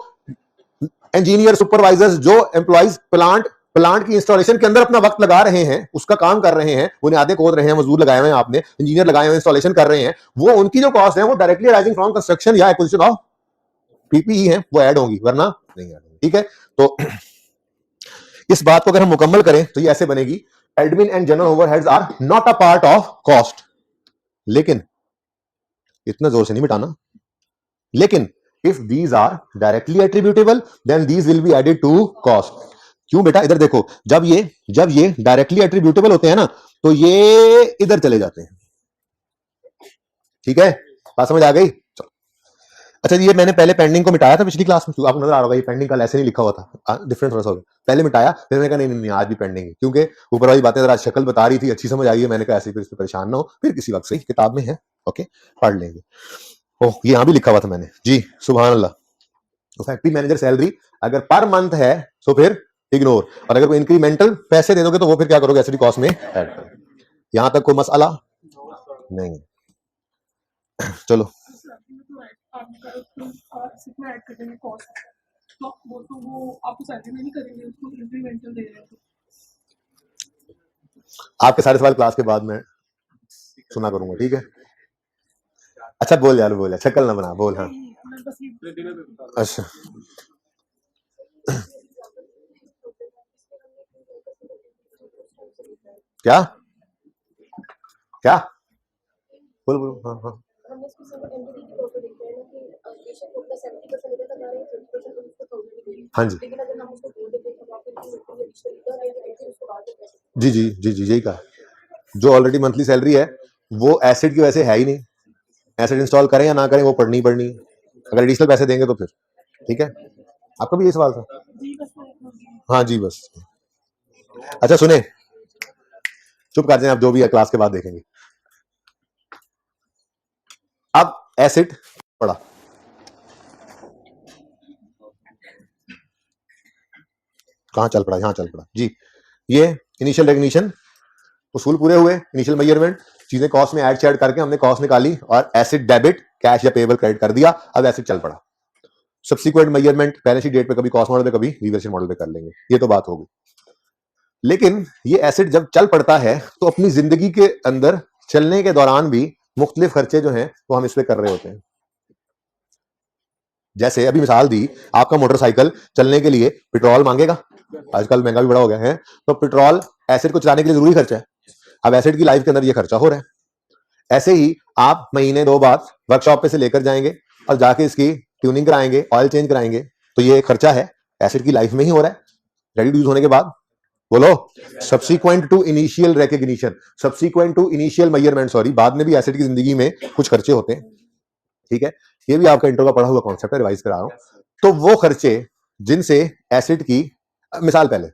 इंजीनियर, सुपरवाइजर्स, जो एम्प्लॉइज प्लांट की इंस्टॉलेशन के अंदर अपना वक्त लगा रहे हैं, उसका काम कर रहे हैं, उन्हें आधे खोद रहे हैं, मजदूर लगाए हुए हैं आपने, इंजीनियर लगाए हुए, इंस्टॉलेशन कर रहे हैं, वो उनकी जो कॉस्ट है वो डायरेक्टली राइजिंग फ्रॉम कंस्ट्रक्शन या एक्विजिशन ऑफ पीपीई है, वो ऐड होगी, वरना नहीं ऐड होगी। ठीक है? तो इस बात को अगर हम मुकम्मल करें तो ये ऐसे बनेगी, admin and general overheads are not a part of cost. लेकिन इतना जोर से नहीं मिटाना, लेकिन if these are directly attributable then these will be added to cost। क्यों बेटा? इधर देखो, जब ये डायरेक्टली एट्रीब्यूटेबल होते हैं ना तो ये इधर चले जाते हैं। ठीक है? बात समझ आ गई? चलो। अच्छा, ये मैंने पहले पेंडिंग को मिटाया था पिछली क्लास में, आपको नजर आ रहा होगा ये पेंडिंग कल ऐसे नहीं लिखा हुआ था, डिफरेंस थोड़ा सा हो गया। पहले मिटाया, फिर मैंने कहा नहीं नहीं आज भी पेंडिंग है, क्योंकि ऊपर वाली बातें जरा शक्ल बता रही थी, अच्छी समझ आई है। मैंने कहा ऐसे फिर इस पर परेशान ना हो, फिर किसी वक्त से किताब में है, ओके, पढ़ लेंगे। ओह, ये यहां भी लिखा हुआ था मैंने जी, सुभान अल्लाह। तो फैक्ट्री मैनेजर सैलरी अगर पर मंथ है तो फिर इग्नोर, और अगर कोई इंक्रीमेंटल पैसे दे दोगे तो वो फिर क्या करोगे, एसिड कॉस्ट में ऐड करोगे। यहां तक कोई मसला नहीं? चलो, आपके सारे सवाल क्लास के बाद में सुना करूंगा। ठीक है? अच्छा बोल यार, बोल यार, शक्ल ना बना, बोल। हाँ अच्छा, क्या क्या बोल बोल। हाँ हाँ हाँ जी जी जी जी जी, यही कहा। जो ऑलरेडी मंथली सैलरी है वो एसिड की वजह से है ही नहीं, एसिड इंस्टॉल करें या ना करें वो पढ़नी पड़नी है, अगर एडिशनल पैसे देंगे तो फिर। ठीक है? आपका भी ये सवाल था? हाँ जी बस। अच्छा सुने, चुप कर जाए आप, जो भी है क्लास के बाद देखेंगे। अब एसिड पढ़ा, कहां चल पड़ा, यहां चल पड़ा जी। ये इनिशियल रेकग्निशन उसूल पूरे हुए, इनिशियल मेजरमेंट, चीजें कॉस्ट में ऐड शेड करके हमने कॉस्ट निकाली और एसिड डेबिट कैश या पेएबल क्रेडिट कर दिया। अब एसिड चल पड़ा। Subsequent measurement balance sheet date पे कभी कॉस्ट मॉडल पे कभी रिवर्शन मॉडल पे कर लेंगे, ये तो बात होगी। लेकिन ये एसिड जब चल पड़ता है तो अपनी जिंदगी के अंदर चलने के दौरान भी मुख्तलिफ खर्चे जो हैं वो हम इस पे कर रहे होते हैं। जैसे अभी मिसाल दी, आपका मोटरसाइकिल चलने के लिए पेट्रोल मांगेगा, आजकल महंगा भी बड़ा हो गया है, तो पेट्रोल एसिड को चलाने के लिए जरूरी खर्चा है। अब एसिड की लाइफ के अंदर ये खर्चा हो रहा है। ऐसे ही आप महीने 2 बाद वर्कशॉप पे से लेकर जाएंगे और जाके इसकी ट्यूनिंग कराएंगे, ऑयल चेंज कराएंगे, तो ये खर्चा है, एसिड की लाइफ में ही हो रहा है, रेडी टू यूज होने के बाद। बोलो, subsequent to initial recognition, subsequent to initial measurement, sorry, बाद में भी एसिड की जिंदगी में कुछ खर्चे होते हैं। ठीक है? ये भी आपका इंट्रो का पढ़ा हुआ कॉन्सेप्ट है, रिवाइज करा रहा हूं। तो वो खर्चे जिनसे एसिड की मिसाल पहले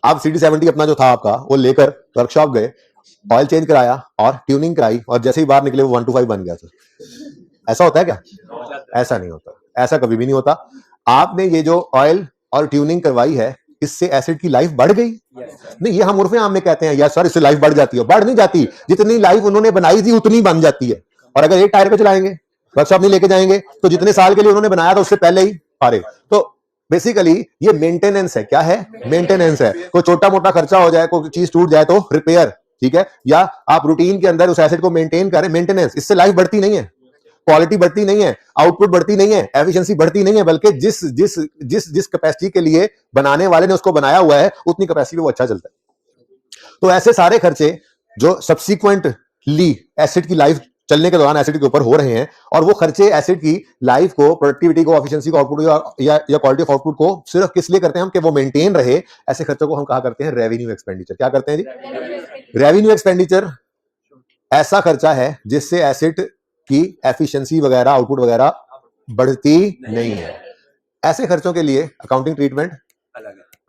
आप CD70 अपना जो था आपका वो लेकर वर्कशॉप गए, ऑयल चेंज कराया और ट्यूनिंग कराई, और जैसे ही बाहर निकले वो 125 बन गया था। ऐसा होता है क्या? ऐसा नहीं होता, ऐसा कभी भी नहीं होता। आपने ये जो ऑयल और ट्यूनिंग करवाई है, इससे एसिड की लाइफ बढ़ गई? नहीं, ये हम उर्फे आम में कहते हैं यार सर इससे लाइफ बढ़ जाती है। बढ़ नहीं जाती, जितनी लाइफ उन्होंने बनाई थी उतनी बन जाती है। और अगर एक टायर पे चलाएंगे, वर्कशॉप नहीं लेके जाएंगे, तो जितने साल के लिए उन्होंने बनाया था उससे पहले ही फारे। तो बेसिकली ये मेंटेनेंस है। क्या है? मेंटेनेंस है। कोई छोटा मोटा खर्चा हो जाए, कोई चीज टूट जाए तो रिपेयर, ठीक है, या आप रूटीन के अंदर उस एसिड को मेंटेन करें, मेंटेनेंस। इससे लाइफ बढ़ती नहीं है, क्वालिटी बढ़ती नहीं है, आउटपुट बढ़ती नहीं है, एफिशिएंसी बढ़ती नहीं है, बल्कि जिस जिस जिस जिस कैपेसिटी के लिए बनाने वाले ने उसको बनाया हुआ है उतनी कैपेसिटी में वो अच्छा चलता है। तो ऐसे सारे खर्चे जो सब्सिक्वेंटली एसिड की लाइफ चलने के दौरान एसिड के ऊपर हो रहे हैं, और वो खर्चे एसिड की लाइफ को, प्रोडक्टिविटी को, एफिशिएंसी को, आउटपुट या क्वालिटी ऑफ आउटपुट को सिर्फ किस लिए करते हैं हम, कि वो मेंटेन रहे, ऐसे खर्चों को हम कहा करते हैं रेवेन्यू एक्सपेंडिचर। क्या करते हैं जी? रेवेन्यू एक्सपेंडिचर ऐसा खर्चा है जिससे एसिड की एफिशिएंसी वगैरह, आउटपुट वगैरह बढ़ती नहीं है। ऐसे खर्चों के लिए अकाउंटिंग ट्रीटमेंट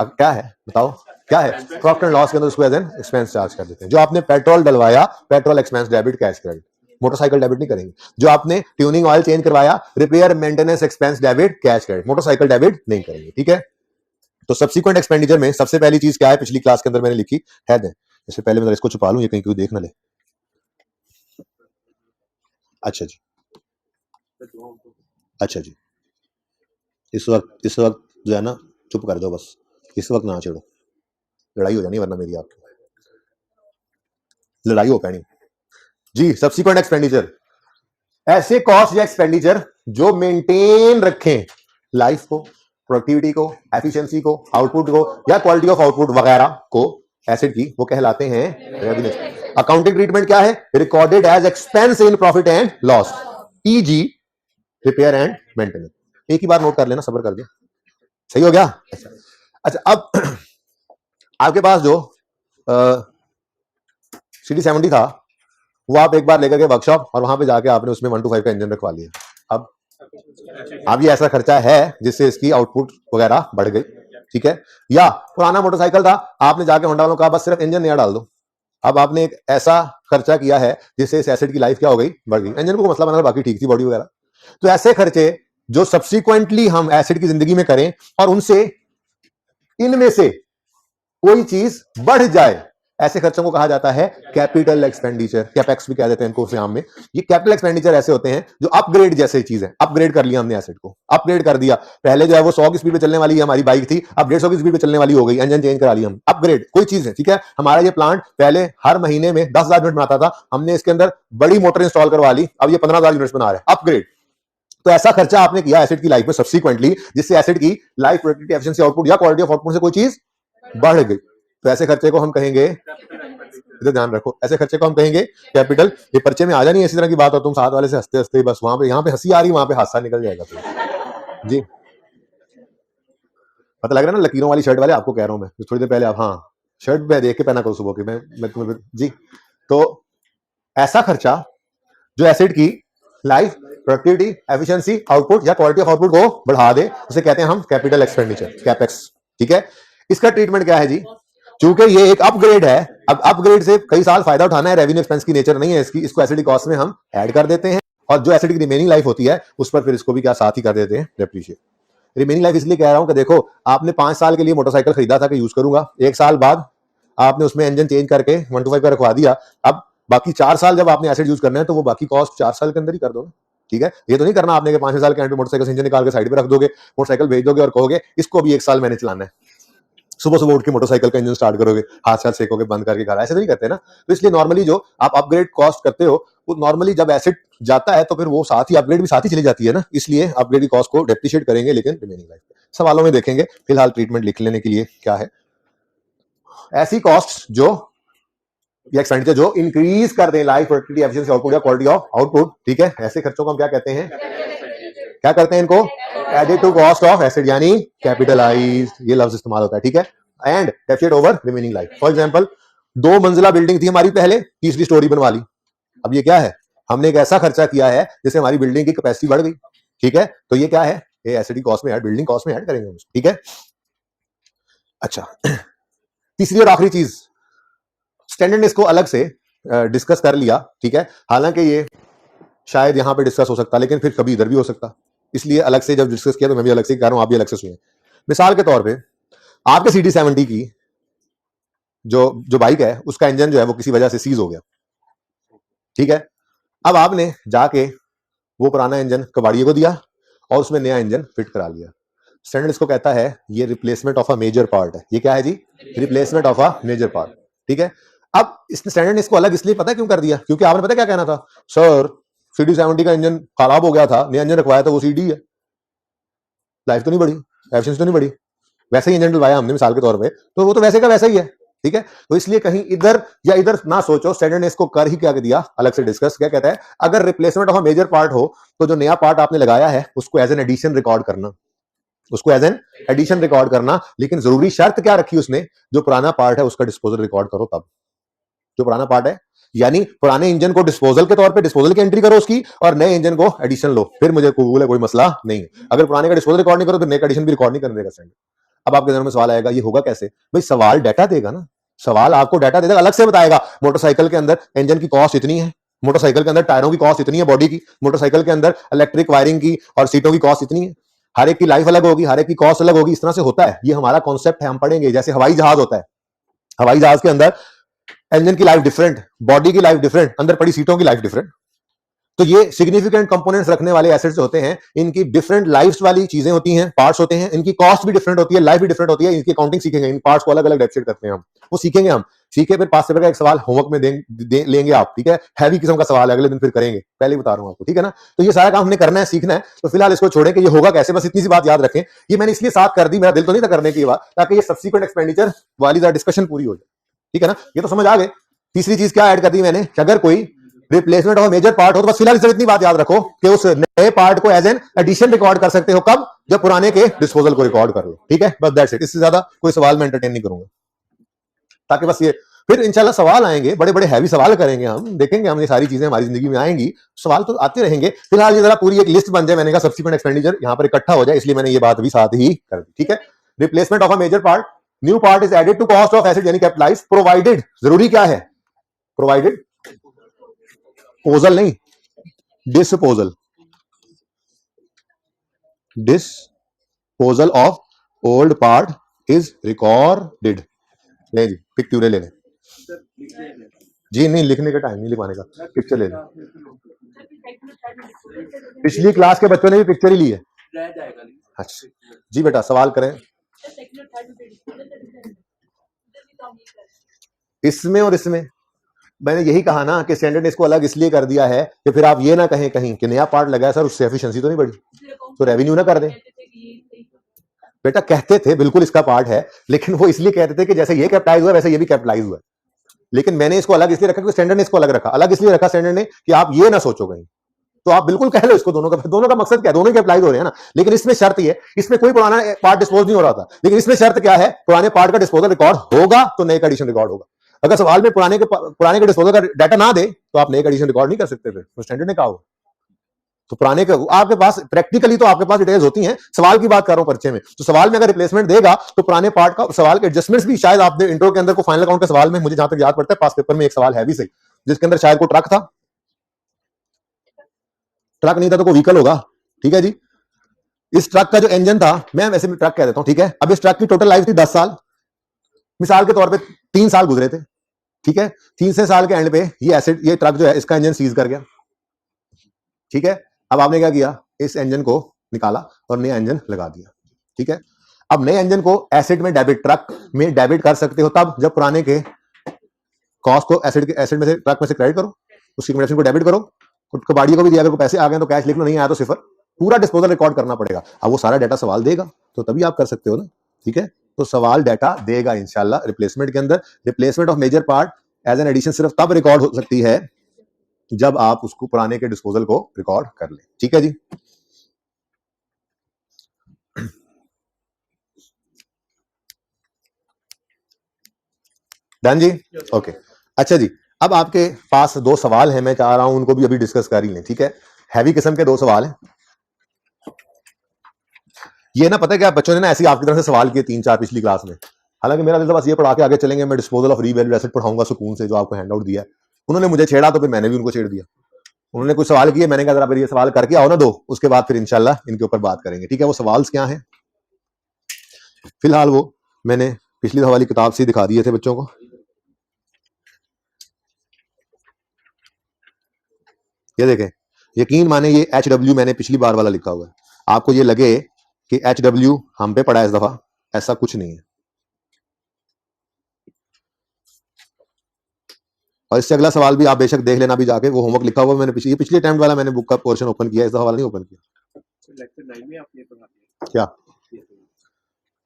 अब क्या है बताओ, क्या है? प्रॉफिट एंड लॉस के अंदर उसको एज एन एक्सपेंस चार्ज कर देते हैं। जो आपने पेट्रोल डलवाया, petrol expense debit, cash credit. Motorcycle debit नहीं करेंगे। जो आपने ट्यूनिंग ऑयल चेंज करवाया, repair maintenance expense debit, cash credit. Motorcycle debit नहीं करेंगे, ठीक है? तो सब्सिक्वेंट एक्सपेंडिचर में सबसे पहली चीज क्या है, पिछली क्लास के अंदर मैंने लिखी है, इससे पहले मैं इसको छुपा लूं, ये कहीं कोई देख ना ले। अच्छा जी, अच्छा जी, इस वक्त जो है ना, चुप कर दो बस, इस वक्त ना छेड़ो, लड़ाई हो जानी वरना मेरी आपकी लड़ाई हो पैनी जी। सब्सिक्वेंट एक्सपेंडिचर ऐसे कॉस्ट या एक्सपेंडिचर जो मेंटेन रखें लाइफ को, प्रोडक्टिविटी को, एफिशिएंसी को, आउटपुट को या क्वालिटी ऑफ आउटपुट वगैरह को एसिड की, वो कहलाते हैं रेवेन्यू। अकाउंटिंग ट्रीटमेंट क्या है? Recorded as expense in profit and loss, e g repair and maintenance. एक ही बार नोट कर लेना, सब्र कर दिया, सही हो गया? अच्छा, अब आपके पास जो CD70 था, वो आप एक बार लेकर के वर्कशॉप और वहां पे जाके आपने उसमें 125 का इंजन रखवा लिया। अब ये ऐसा खर्चा है जिससे इसकी आउटपुट वगैरह बढ़ गई, ठीक है? या पुराना मोटरसाइकिल था, आपने जाके होंडा वालों को कहा बस सिर्फ इंजन नया डाल दो। अब आपने एक ऐसा खर्चा किया है जिससे इस एसिड की लाइफ क्या हो गई, बढ़ गई। इंजन को मसला बना, बाकी ठीक थी बॉडी वगैरह। तो ऐसे खर्चे जो सब्सिक्वेंटली हम एसिड की जिंदगी में करें और उनसे इनमें से कोई चीज बढ़ जाए, ऐसे खर्चों को कहा जाता है कैपिटल एक्सपेंडिचर, कैपेक्स भी कह देते हैं इनको आम में। ये कैपिटल एक्सपेंडिचर ऐसे होते हैं जो अपग्रेड जैसे चीज है। अपग्रेड कर लिया हमने एसेट को, अपग्रेड कर दिया। पहले जो है वो 100 की स्पीड पे चलने वाली हमारी बाइक थी, अब 150 की स्पीड पे चलने वाली हो गई, इंजन चेंज करा लिया हम। अपग्रेड कोई चीज है, ठीक है? हमारा ये प्लांट पहले हर महीने में 10,000 यूनिट बनाता था, हमने इसके अंदर बड़ी मोटर इंस्टॉल करवा ली, अब ये 15,000 यूनिट बना रहे हैं। अपग्रेड। तो ऐसा खर्चा आपने किया एसिड की लाइफ में सब्सिक्वेंटली, जिससे एसिड की लाइफ, प्रोडक्टिविटी, एफिशिएंसी, आउटपुट या क्वालिटी ऑफ आउटपुट से कोई चीज बढ़ गई। तो ऐसे खर्चे को हम कहेंगे, इधर ध्यान रखो, ऐसे खर्चे को हम कहेंगे कैपिटल। ये पर्चे में आ जानी इसी तरह की बात हो, तुम साथ वाले से हंसते हंसते बस वहां पे, यहाँ पे हंसी आ रही, वहां पे हादसा निकल जाएगा तो जी। पता लग रहा है ना लकीरों वाली शर्ट वाले, आपको कह रहा हूं मैं थोड़ी देर पहले। आप हाँ, शर्ट में देख के पहना करो सुबह की, मैं तुम्हें जी। तो ऐसा खर्चा जो एसिड की लाइफ, प्रोडक्टिविटी, एफिशिएंसी, आउटपुट या क्वालिटी ऑफ आउटपुट को बढ़ा दे, उसे कहते हैं हम कैपिटल एक्सपेंडिचर, कैपेक्स, ठीक है? इसका ट्रीटमेंट क्या है जी? चूंकि ये एक अपग्रेड है, अब अपग्रेड से कई साल फायदा उठाना है, रेवेन्यू एक्सपेंस की नेचर नहीं है इसकी, इसको एसिड कॉस्ट में हम ऐड कर देते हैं, और जो एसिड की रिमेनिंग लाइफ होती है उस पर फिर इसको भी क्या साथ ही कर देते हैं, डेप्रिशिएट। रिमेनिंग लाइफ इसलिए कह रहा हूं कि देखो, आपने 5 साल के लिए मोटरसाइकिल खरीदा था कि यूज करूंगा, 1 साल बाद आपने उसमें इंजन चेंज करके 125 का रखवा दिया, अब बाकी 4 साल जब आपने एसिड यूज करना है तो वो बाकी कॉस्ट 4 साल के अंदर ही कर दो, ठीक है? ये तो नहीं करना आपने कि 5 साल के एंड पे मोटरसाइकिल से इंजन निकाल के साइड पे रख दोगे, मोटरसाइकिल भेज दोगे और कहोगे इसको भी 1 साल मैंने चलाना है। सुबह सुबह उठ के मोटरसाइकिल का इंजन स्टार्ट करोगे, हाथ साथ सेकोगे, बंद करके घर, ऐसे नहीं करते ना। तो इसलिए नॉर्मली जो आप अपग्रेड कॉस्ट करते हो, वो नॉर्मली जब एसिड जाता है तो फिर वो साथ ही अपग्रेड भी साथ ही चली जाती है ना, इसलिए अपग्रेड की कॉस्ट को डेप्रिशिएट करेंगे, लेकिन रिमेनिंग लाइफ सवालों में देखेंगे। फिलहाल ट्रीटमेंट लिख लेने के लिए क्या है, ऐसी कॉस्ट जो या एक्सपेंडिचर जो इंक्रीज कर दें लाइफ, प्रोडक्टिविटी, एफिशिएंसी, आउटपुट या क्वालिटी ऑफ आउटपुट, ठीक है? ऐसे खर्चों को हम क्या कहते हैं, क्या करते हैं इनको? Added to cost of asset, यानी कैपिटलाइज्ड, ये लफ्ज इस्तेमाल होता है, ठीक है? And depreciate over remaining life. For example, 2 मंजिला बिल्डिंग थी हमारी पहले, तीसरी स्टोरी बनवा ली। अब ये क्या है? हमने एक ऐसा खर्चा किया है जिससे हमारी बिल्डिंग की कैपेसिटी बढ़ गई, ठीक है? तो ये क्या है? ये एसिड कॉस्ट में ऐड, बिल्डिंग कॉस्ट में ऐड करेंगे हम, ठीक है? अच्छा, तीसरी और आखिरी चीज, स्टैंडर्ड इसको अलग से डिस्कस कर लिया, ठीक है? हालांकि ये शायद यहां पे डिस्कस हो सकता, लेकिन फिर कभी इधर भी हो सकता, इसलिए अलग से जब डिस्कस किया तो मैं भी अलग से कह रहा हूं, आप भी अलग से सुनिए। मिसाल के तौर पे आपके CD70 की जो बाइक है, उसका इंजन जो है वो किसी वजह से सीज हो गया, ठीक है? अब आपने जाके वो पुराना इंजन कबाड़िए को दिया और उसमें नया इंजन फिट करा लिया। स्टैंडर्ड इसको कहता है ये replacement of a major part है। ये क्या है जी? Replacement of a major part, ठीक है? अब इसने स्टैंडर्ड ने इसको अलग इसलिए पता क्यों कर दिया? क्योंकि आपने पता क्या कहना था, सर CD70 का इंजन खराब हो गया था, नया इंजन रखवाया तो वो CD है, लाइफ तो नहीं बढ़ी, एफिशिएंसी तो नहीं बढ़ी। वैसे ही इंजन डलवाया हमने मिसाल के तौर पे, तो वो तो वैसे का वैसा ही है, ठीक है, तो इसलिए कहीं इधर या इधर ना सोचो, स्टैंडर्ड ने इसको कर ही क्या दिया, अलग से डिस्कस क्या कहता है, अगर replacement of a major part हो तो जो नया पार्ट आपने लगाया है उसको एज एन एडिशन रिकॉर्ड करना, उसको एज एन एडिशन रिकॉर्ड करना, लेकिन जरूरी शर्त क्या रखी उसने, जो पुराना पार्ट है उसका डिस्पोजल रिकॉर्ड करो तब, जो पुराना पार्ट है, यानी पुराने इंजन को डिस्पोजल के तौर पे डिस्पोजल की एंट्री करो उसकी, और नए इंजन को एडिशन लो, फिर मुझे कबूल है, कोई मसला नहीं। अगर पुराने का डिस्पोजल रिकॉर्ड नहीं करो तो नए का एडिशन भी रिकॉर्ड नहीं करने देगा स्टैंडर्ड। अब आपके दिमाग में सवाल आएगा ये होगा कैसे, भाई सवाल डाटा देगा ना, सवाल आपको डाटा देगा, अलग से बताएगा मोटरसाइकिल के अंदर इंजन की कॉस्ट इतनी है, मोटरसाइकिल के अंदर टायरों की कॉस्ट इतनी है, बॉडी की, मोटरसाइकिल के अंदर इलेक्ट्रिक वायरिंग की और सीटों की कॉस्ट इतनी है, हर एक की लाइफ अलग होगी, हर एक की कॉस्ट अलग होगी, इस तरह से होता है, ये हमारा कॉन्सेप्ट है, हम पढ़ेंगे। जैसे हवाई जहाज होता है, हवाई जहाज के अंदर इंजन की लाइफ डिफरेंट, बॉडी की लाइफ डिफरेंट, अंदर पड़ी सीटों की लाइफ डिफरेंट, तो ये सिग्निफिकेंट कंपोनेंट्स रखने वाले एसेट्स होते हैं, इनकी डिफरेंट लाइफ्स वाली चीजें होती हैं, पार्ट्स होते हैं, इनकी कॉस्ट भी डिफरेंट होती है, लाइफ भी डिफरेंट होती है, इनकी अकाउंटिंग सीखेंगे, इन पार्ट्स को अलग अलग डेप्रेट करते हैं हम, वो सीखेंगे हम, सीखे फिर पास पेपर का एक सवाल होमवर्क में लेंगे आप, ठीक है, हैवी किस्म का सवाल है, अगले दिन फिर करेंगे, पहले ही बता रहा हूं आपको, ठीक है ना। तो ये सारा काम हमने करना है, सीखना है, तो फिलहाल इसको छोड़ें कि ये होगा कैसे, बस इतनी सी बात याद रखें, ये मैंने इसलिए साथ कर दी, मेरा दिल तो नहीं था करने की बात, ताकि ये सब्सिक्वेंट एक्सपेंडिचर वाली डिस्कशन पूरी हो जाए, ठीक है ना, ये तो समझ आ गए। तीसरी चीज क्या ऐड कर दी मैंने, कि अगर कोई रिप्लेसमेंट ऑफ मेजर पार्ट हो तो बस फिलहाल इतनी बात याद रखो कि उस नए पार्ट को एज एन एडिशन रिकॉर्ड कर सकते हो, कब, जब पुराने के डिस्पोजल को रिकॉर्ड कर लो, ठीक है, बस दैट्स इट, इससे ज्यादा कोई सवाल मैं एंटरटेन नहीं करूंगा, ताकि बस ये, फिर इंशाल्लाह सवाल आएंगे, बड़े बड़े हैवी सवाल करेंगे हम, देखेंगे हम, ये सारी चीजें हमारी जिंदगी में आएंगी, सवाल तो आते रहेंगे, फिलहाल ये जरा पूरी एक लिस्ट बन जाए, मैंने कहा सब्सिक्वेंट एक्सपेंडिचर यहां पर इकट्ठा हो जाए, इसलिए मैंने ये बात भी साथ ही कर दी, ठीक है। Replacement of a major part, new part is added to cost of asset यानी कैपिटलाइज, प्रोवाइडेड, जरूरी क्या है, प्रोवाइडेड, पोजल नहीं, disposal, disposal of old part is recorded. ले जी पिक्चर ले लें जी, नहीं लिखने का टाइम नहीं, लिखवाने का, पिक्चर ले लें, पिछली क्लास के बच्चों ने भी पिक्चर ही ली है, अच्छा जी बेटा सवाल करें, इसमें और इसमें मैंने यही कहा ना कि स्टैंडर्ड ने इसको अलग इसलिए कर दिया है कि फिर आप ये ना कहें कहीं कि नया पार्ट लगा है सर, उससे एफिशिएंसी तो नहीं बढ़ी, तो रेवेन्यू ना कर दें। बेटा कहते थे बिल्कुल इसका पार्ट है, लेकिन वो इसलिए कहते थे कि जैसे ये कैपिटलाइज हुआ वैसे ये भी कैपिटलाइज हुआ, लेकिन मैंने इसको अलग इसलिए रखा कि स्टैंडर्ड ने इसको अलग रखा, अलग इसलिए रखा स्टैंडर्ड ने कि आप ये ना सोचो कहीं, तो आप बिल्कुल कह लो इसको, दोनों का मकसद क्या है, दोनों ही कैपिटलाइज हो रहे हैं ना, लेकिन इसमें शर्त ये, इसमें कोई पुराना पार्ट डिस्पोज नहीं हो रहा था, लेकिन इसमें शर्त क्या है, पुराने पार्ट का डिस्पोजल रिकॉर्ड होगा तो नए का एडिशन रिकॉर्ड होगा, अगर सवाल में पुराने के डिस्पोजल का डाटा ना दे तो आप नए का एडिशन रिकॉर्ड नहीं कर सकते, फिर तो स्टैंडर्ड ने कहा होगा, तो पुराने के आपके पास प्रैक्टिकली तो आपके पास डिटेल्स होती हैं, सवाल की बात कर रहा हूं परिचय में, तो सवाल में अगर रिप्लेसमेंट देगा तो पुराने पार्ट का सवाल के एडजस्टमेंट्स भी शायद आपने इंट्रो के अंदर को फाइनल अकाउंट के सवाल में, मुझे जहां तक याद पड़ता है पास पेपर में एक सवाल है भी सही, जिसके अंदर शायद को ट्रक था, ट्रक नहीं था तो कोई व्हीकल होगा, ठीक है जी, इस ट्रक का जो इंजन था, मैं वैसे ट्रक कह देता हूं, ठीक है, अब इस ट्रक की टोटल लाइफ थी 10 साल, मिसाल के तौर पे 3 साल गुजरे थे, ठीक है, 3 साल के एंड पे ये एसिड, ये ट्रक जो है इसका इंजन सीज कर गया, ठीक है, अब आपने क्या किया, इस इंजन को निकाला और नया इंजन लगा दिया, ठीक है, अब नए इंजन को एसिड में डेबिट, ट्रक में डेबिट कर सकते हो तब जब पुराने के कॉस्ट को एसिड में से, ट्रक में से क्रेडिट करो, उसकी कमीशन को डेबिट करो, कबाड़ी को भी दिया, अगर पैसे आ गए तो कैश लिख लो, नहीं आया तो सिफर, पूरा डिस्पोजल रिकॉर्ड करना पड़ेगा, अब वो सारा डाटा सवाल देगा तो तभी आप कर सकते हो ना, ठीक है, तो सवाल डाटा देगा इंशाल्लाह रिप्लेसमेंट के अंदर, replacement of major part as an addition सिर्फ तब रिकॉर्ड हो सकती है जब आप उसको पुराने के डिस्पोजल को रिकॉर्ड कर ले, ठीक है जी। डन जी, ओके, अच्छा जी, अब आपके पास 2 सवाल हैं, मैं चाह रहा हूं उनको भी अभी डिस्कस कर ही लें, ठीक है, हैवी किस्म के 2 सवाल हैं, ये ना पता है क्या बच्चों ने ना ऐसी आपकी तरफ से सवाल किए 3-4 पिछली क्लास में, हालांकि मेरा दिल तो बस ये पढ़ा के आगे चलेंगे, मैं डिस्पोजल ऑफ रीवैल्यूड एसेट पढ़ाऊंगा सुकून से, जो आपको हैंडआउट दिया है, उन्होंने मुझे छेड़ा तो फिर मैंने भी उनको छेड़ दिया, उन्होंने कुछ सवाल किए, मैंने कहा जरा फिर ये सवाल करके आओ ना 2, उसके बाद फिर इंशाल्लाह इनके ऊपर बात करेंगे, ठीक है, वो सवाल क्या है, फिलहाल वो मैंने पिछली वाली किताब से दिखा दिए थे बच्चों को, ये देखें, यकीन माने ये HW मैंने पिछली बार वाला लिखा हुआ है, आपको ये लगे कि HW हम पे पड़ा है इस दफा, ऐसा कुछ नहीं है, और इससे अगला सवाल भी आप बेशक देख लेना भी जाके, वो होमवर्क लिखा हुआ मैंने पिछले टाइम वाला मैंने बुक का पोर्शन ओपन किया, इस दफा वाला नहीं ओपन किया। लेक्चर 9 में आपने पढ़ा दिया क्या,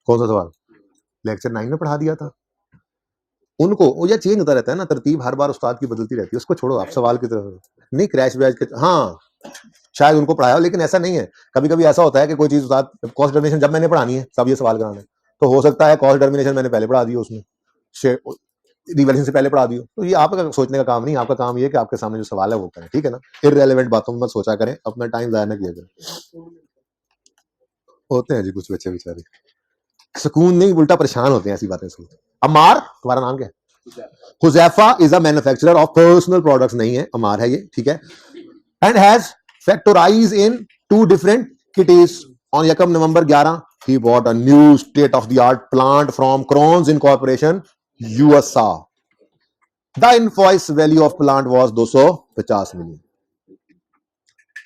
कौन सा सवाल लेक्चर 9 में पढ़ा दिया था, उनको वो ये चेंज होता रहता है ना, तरतीब हर बार उस्ताद की बदलती रहती है, उसको छोड़ो आप सवाल की तरफ। नहीं क्रैश बैच के, हाँ शायद उनको पढ़ाया हो, लेकिन ऐसा नहीं है। कभी कभी ऐसा होता है कि कोई चीज उस्ताद कॉस्ट डर्मिनेशन जब मैंने पढ़ानी है सब ये सवाल कराना है, तो हो सकता है कॉस्ट डर्मिनेशन मैंने पहले पढ़ा दी हो, उसमें रिवैल्यूएशन से पहले पढ़ा दी हो। तो ये आपका सोचने का काम नहीं, आपका काम ये है कि आपके सामने जो सवाल है वो करें, ठीक है ना। इररिलेवेंट बातों में मत सोचा करें, अपना टाइम जाया ना किया करें। होते हैं जी कुछ बच्चे बेचारे, सुकून नहीं उल्टा परेशान होते हैं ऐसी बातें सुन। अमार तुम्हारा नाम क्या है? Huzaifa is a manufacturer of personal products, नहीं है अमार है ये, ठीक है। And has factories in 2 different cities. On यकम November 11 he bought a new state of the art plant from Crohn's Incorporation USA. The invoice value of plant was 250 million.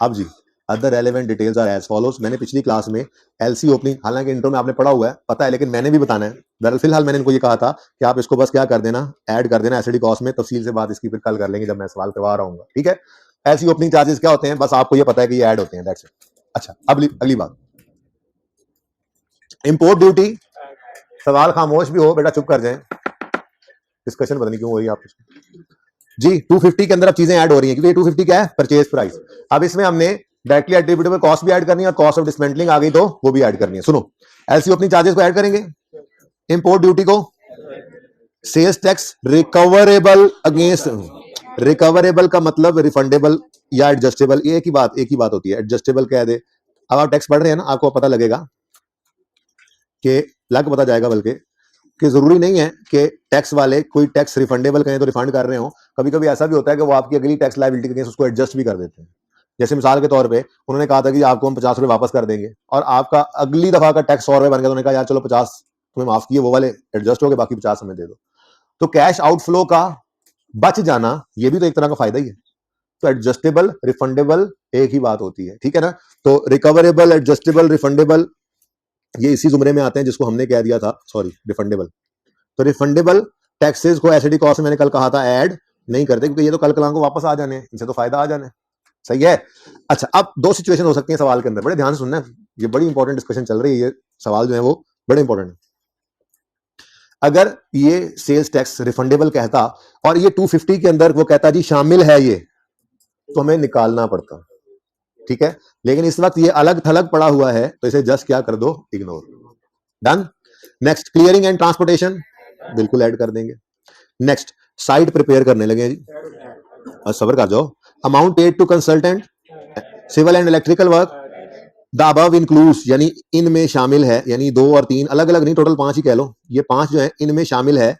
अब जी other relevant details are as follows. मैंने पिछली class में LC opening, हालांकि intro में आपने पढ़ा हुआ है पता है, लेकिन मैंने भी बताना है। दरअसल फिलहाल मैंने इनको ये कहा था कि आप इसको बस क्या कर देना, ऐड कर देना एसडी कॉस्ट में। तफसील से बात इसकी फिर कल कर लेंगे जब मैं सवाल करवा रहा हूँ, ठीक है। एलसी ओपनिंग चार्जेस क्या होते हैं, बस आपको ये पता है कि ये ऐड होते हैं, दैट्स इट। अच्छा अब अगली बात, इंपोर्ट ड्यूटी। सवाल खामोश भी हो बेटा चुप कर जाए, डिस्कशन पता नहीं क्यों हो रही है आपको जी। 250 के अंदर अब चीजें ऐड हो रही हैं, क्योंकि 250 क्या है, परचेज प्राइस। अब इसमें हमने डायरेक्टली एट्रीब्यूटेबल कॉस्ट भी ऐड करनी है और कॉस्ट ऑफ डिसमेंटलिंग आ गई तो वो भी ऐड करनी है। सुनो, एलसी ओपनिंग चार्जेस को ऐड करेंगे, इंपोर्ट ड्यूटी को, sales tax recoverable against, recoverable का मतलब रिफंडेबल या एडजस्टेबल, एक ही बात होती है। एडजस्टेबल कह दे, अब आप टैक्स पढ़ रहे हैं ना, आपको पता लगेगा कि लग पता जाएगा बल्कि कि जरूरी नहीं है कि टैक्स वाले कोई टैक्स रिफंडेबल कहें तो रिफंड कर रहे हो। कभी कभी ऐसा भी होता है कि वो आपकी अगली टैक्स लायबिलिटी के अगेंस्ट उसको एडजस्ट भी कर देते हैं। जैसे मिसाल के तौर पे उन्होंने कहा था कि आपको हम 50 रुपए वापस कर देंगे, और आपका अगली दफा का टैक्स 100 रुपए बन गया, तो उन्होंने कहा यार चलो 50 तुम्हें माफ किए, वो वाले एडजस्ट हो गए, बाकी 50 हमें दे दो। तो कैश आउटफ्लो का बच जाना ये भी तो एक तरह का फायदा ही है। तो एडजस्टेबल रिफंडेबल एक ही बात होती है, ठीक है ना। तो रिकवरेबल, एडजस्टेबल, रिफंडेबल ये इसी जुमरे में आते हैं जिसको हमने कह दिया था, सॉरी रिफंडेबल। तो रिफंडेबल टैक्सेस को एसडी कॉस्ट में मैंने कल कहा था ऐड नहीं करते, क्योंकि ये तो कल कलाम को वापस आ जाने, इनसे तो फायदा आ जाने, सही है। अच्छा अब 2 सिचुएशन हो सकती है सवाल के अंदर, बड़े ध्यान से सुनना है, ये बड़ी इंपॉर्टेंट डिस्कशन चल रही है, ये सवाल जो है वो बड़े इंपॉर्टेंट है। अगर ये सेल्स टैक्स रिफंडेबल कहता और ये 250 के अंदर वो कहता जी शामिल है ये, तो हमें निकालना पड़ता, ठीक है। लेकिन इस वक्त ये अलग थलग पड़ा हुआ है, तो इसे जस्ट क्या कर दो, ignore, done. Next clearing and transportation बिल्कुल ऐड कर देंगे। नेक्स्ट साइट प्रिपेयर करने लगे जी, सबर कर जाओ। Amount paid to consultant, civil and electrical work, the above includes यानी इनमें शामिल है, यानी 2 और 3 अलग अलग नहीं, टोटल 5 ही कह लो, ये 5 जो है इनमें शामिल है।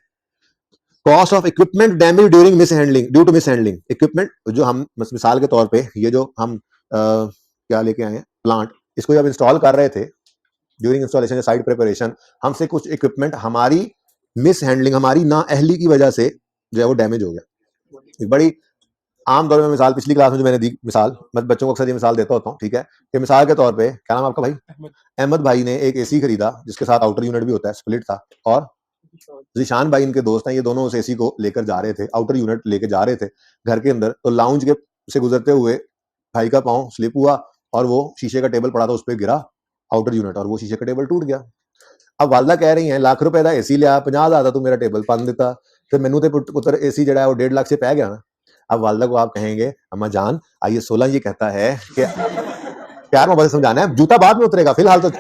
Cost of equipment damage during mishandling, due to mishandling, equipment जो हम मिसाल के तौर पे ये जो हम क्या लेके आए हैं प्लांट, इसको जब इंस्टॉल कर रहे थे ड्यूरिंग इंस्टॉलेशन साइट प्रिपरेशन, हमसे कुछ इक्विपमेंट हमारी मिस हैंडलिंग, हमारी नाअहली की वजह से जो है वो डैमेज हो गया। एक बड़ी आम तौर में मिसाल पिछली क्लास में जो मैंने दी मिसाल, मैं बच्चों को अक्सर ये मिसाल देता होता हूँ, ठीक है, कि मिसाल के तौर पे क्या नाम आपका भाई, अहमद भाई ने एक एसी खरीदा जिसके साथ आउटर यूनिट भी होता है, स्प्लिट था, और जिशान भाई इनके दोस्त हैं, ये दोनों उस एसी को लेकर जा रहे थे, आउटर यूनिट लेके जा रहे थे घर के अंदर, तो लाउंज के से गुजरते हुए भाई का पांव स्लिप हुआ और वो शीशे का टेबल पड़ा था उस पर गिरा आउटर यूनिट, और वो शीशे का टेबल टूट गया। अब वालदा कह रही है लाख रुपए का एसी लिया, 50,000 का तू मेरा टेबल पन देता, फिर मैनू तो पुत्र एसी जड़ा है वो 1.5 लाख से पै गया ना। अब वालदा को आप कहेंगे अम्मा जान आइए 16 ये कहता है कि प्यार मोहब्बत से समझाना है, जूता बाद में उतरेगा, फिलहाल तो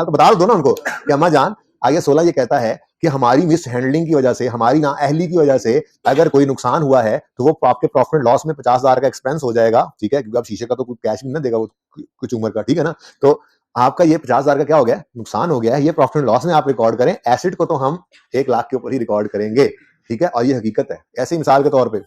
बता दो ना उनको कि अम्मा जान आइए 16 ये कहता है कि हमारी मिस हैंडलिंग की वजह से, हमारी नाअहली की वजह से अगर कोई नुकसान हुआ है तो वो आपके प्रॉफिट एंड लॉस में 50,000 का एक्सपेंस हो जाएगा, ठीक है, क्योंकि अब शीशे का तो कोई कैश नहीं ना देगा वो कुछ उम्र का, ठीक है ना। तो आपका ये 50,000 का क्या हो गया, नुकसान हो गया है, ये प्रॉफिट एंड लॉस में आप रिकॉर्ड करें, एसिड को तो हम 1 लाख के ऊपर ही रिकॉर्ड करेंगे, ठीक है, और ये हकीकत है। ऐसे मिसाल के तौर पे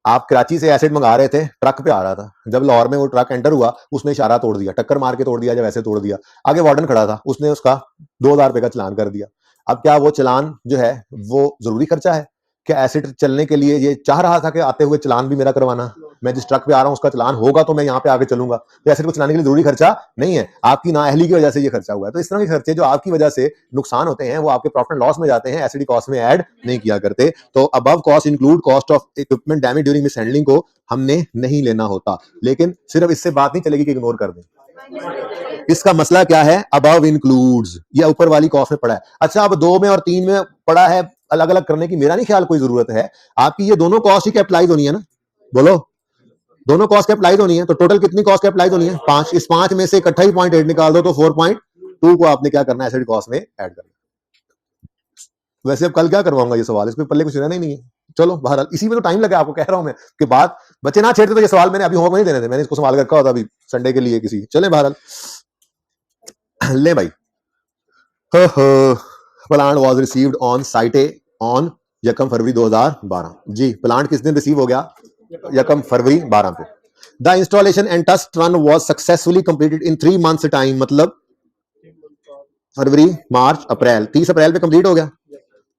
आप कराची से एसिड मंगा रहे थे, ट्रक पे आ रहा था, जब लाहौर में वो ट्रक एंटर हुआ उसने इशारा तोड़ दिया, टक्कर मार के तोड़ दिया, जब ऐसे तोड़ दिया, आगे वार्डन खड़ा था, उसने उसका 2,000 रुपए का चलान कर दिया। अब क्या वो चलान जो है वो जरूरी खर्चा है? क्या एसिड चलने के लिए ये चाह रहा था कि आते हुए चलान भी मेरा करवाना, मैं जिस ट्रक पे आ रहा हूं उसका चलान होगा तो मैं यहाँ पे आगे चलूंगा, तो एसिड को चलाने के लिए जरूरी खर्चा नहीं है, आपकी नाअहली की वजह से ये खर्चा हुआ है। तो इस तरह के खर्चे जो आपकी वजह से नुकसान होते हैं वो आपके प्रॉफिट एंड लॉस में जाते हैं, एसिड कॉस्ट में ऐड नहीं किया करते। तो above cost include cost of equipment damage during miss handling को हमने नहीं लेना होता, लेकिन सिर्फ इससे बात नहीं चलेगी कि इग्नोर कर दें। इसका मसला क्या है, अबव इंक्लूड्स, ये ऊपर वाली कॉस्ट में पड़ा है। अच्छा अब 2 में और 3 में पड़ा है अलग अलग करने की मेरा नहीं ख्याल कोई जरूरत है। आपकी ये दोनों कॉस्ट ही कैपिटलाइज होनी है ना, बोलो दोनों कॉस्ट कैपिटलाइज होनी है, तो टोटल कितनी कॉस्ट कैपिटलाइज होनी है 5। इस 5 में से इकट्ठा ही 0.8 निकाल दो तो 4.2 को आपने क्या करना है एसेट कॉस्ट में ऐड करना। वैसे अब कल क्या करवाऊंगा ये सवाल, इसमें पल्ले कुछ रहना ही नहीं है। चलो बहरहाल इसी में तो टाइम लगा, आपको कह रहा हूं मैं कि बात बच्चे ना छेड़ते तो ये सवाल मैंने अभी होमवर्क नहीं देने थे, मैंने इसको संभाल कर रखा होता अभी संडे के लिए किसी। चले बहरहाल ले भाई, plant was received on site on 1 February 2012 जी। प्लांट किस दिन रिसीव हो गया 1 फरवरी 12 पे। The installation and test run was successfully completed in 3 months time, मतलब फरवरी मार्च अप्रैल, 30 अप्रैल पे कंप्लीट हो गया,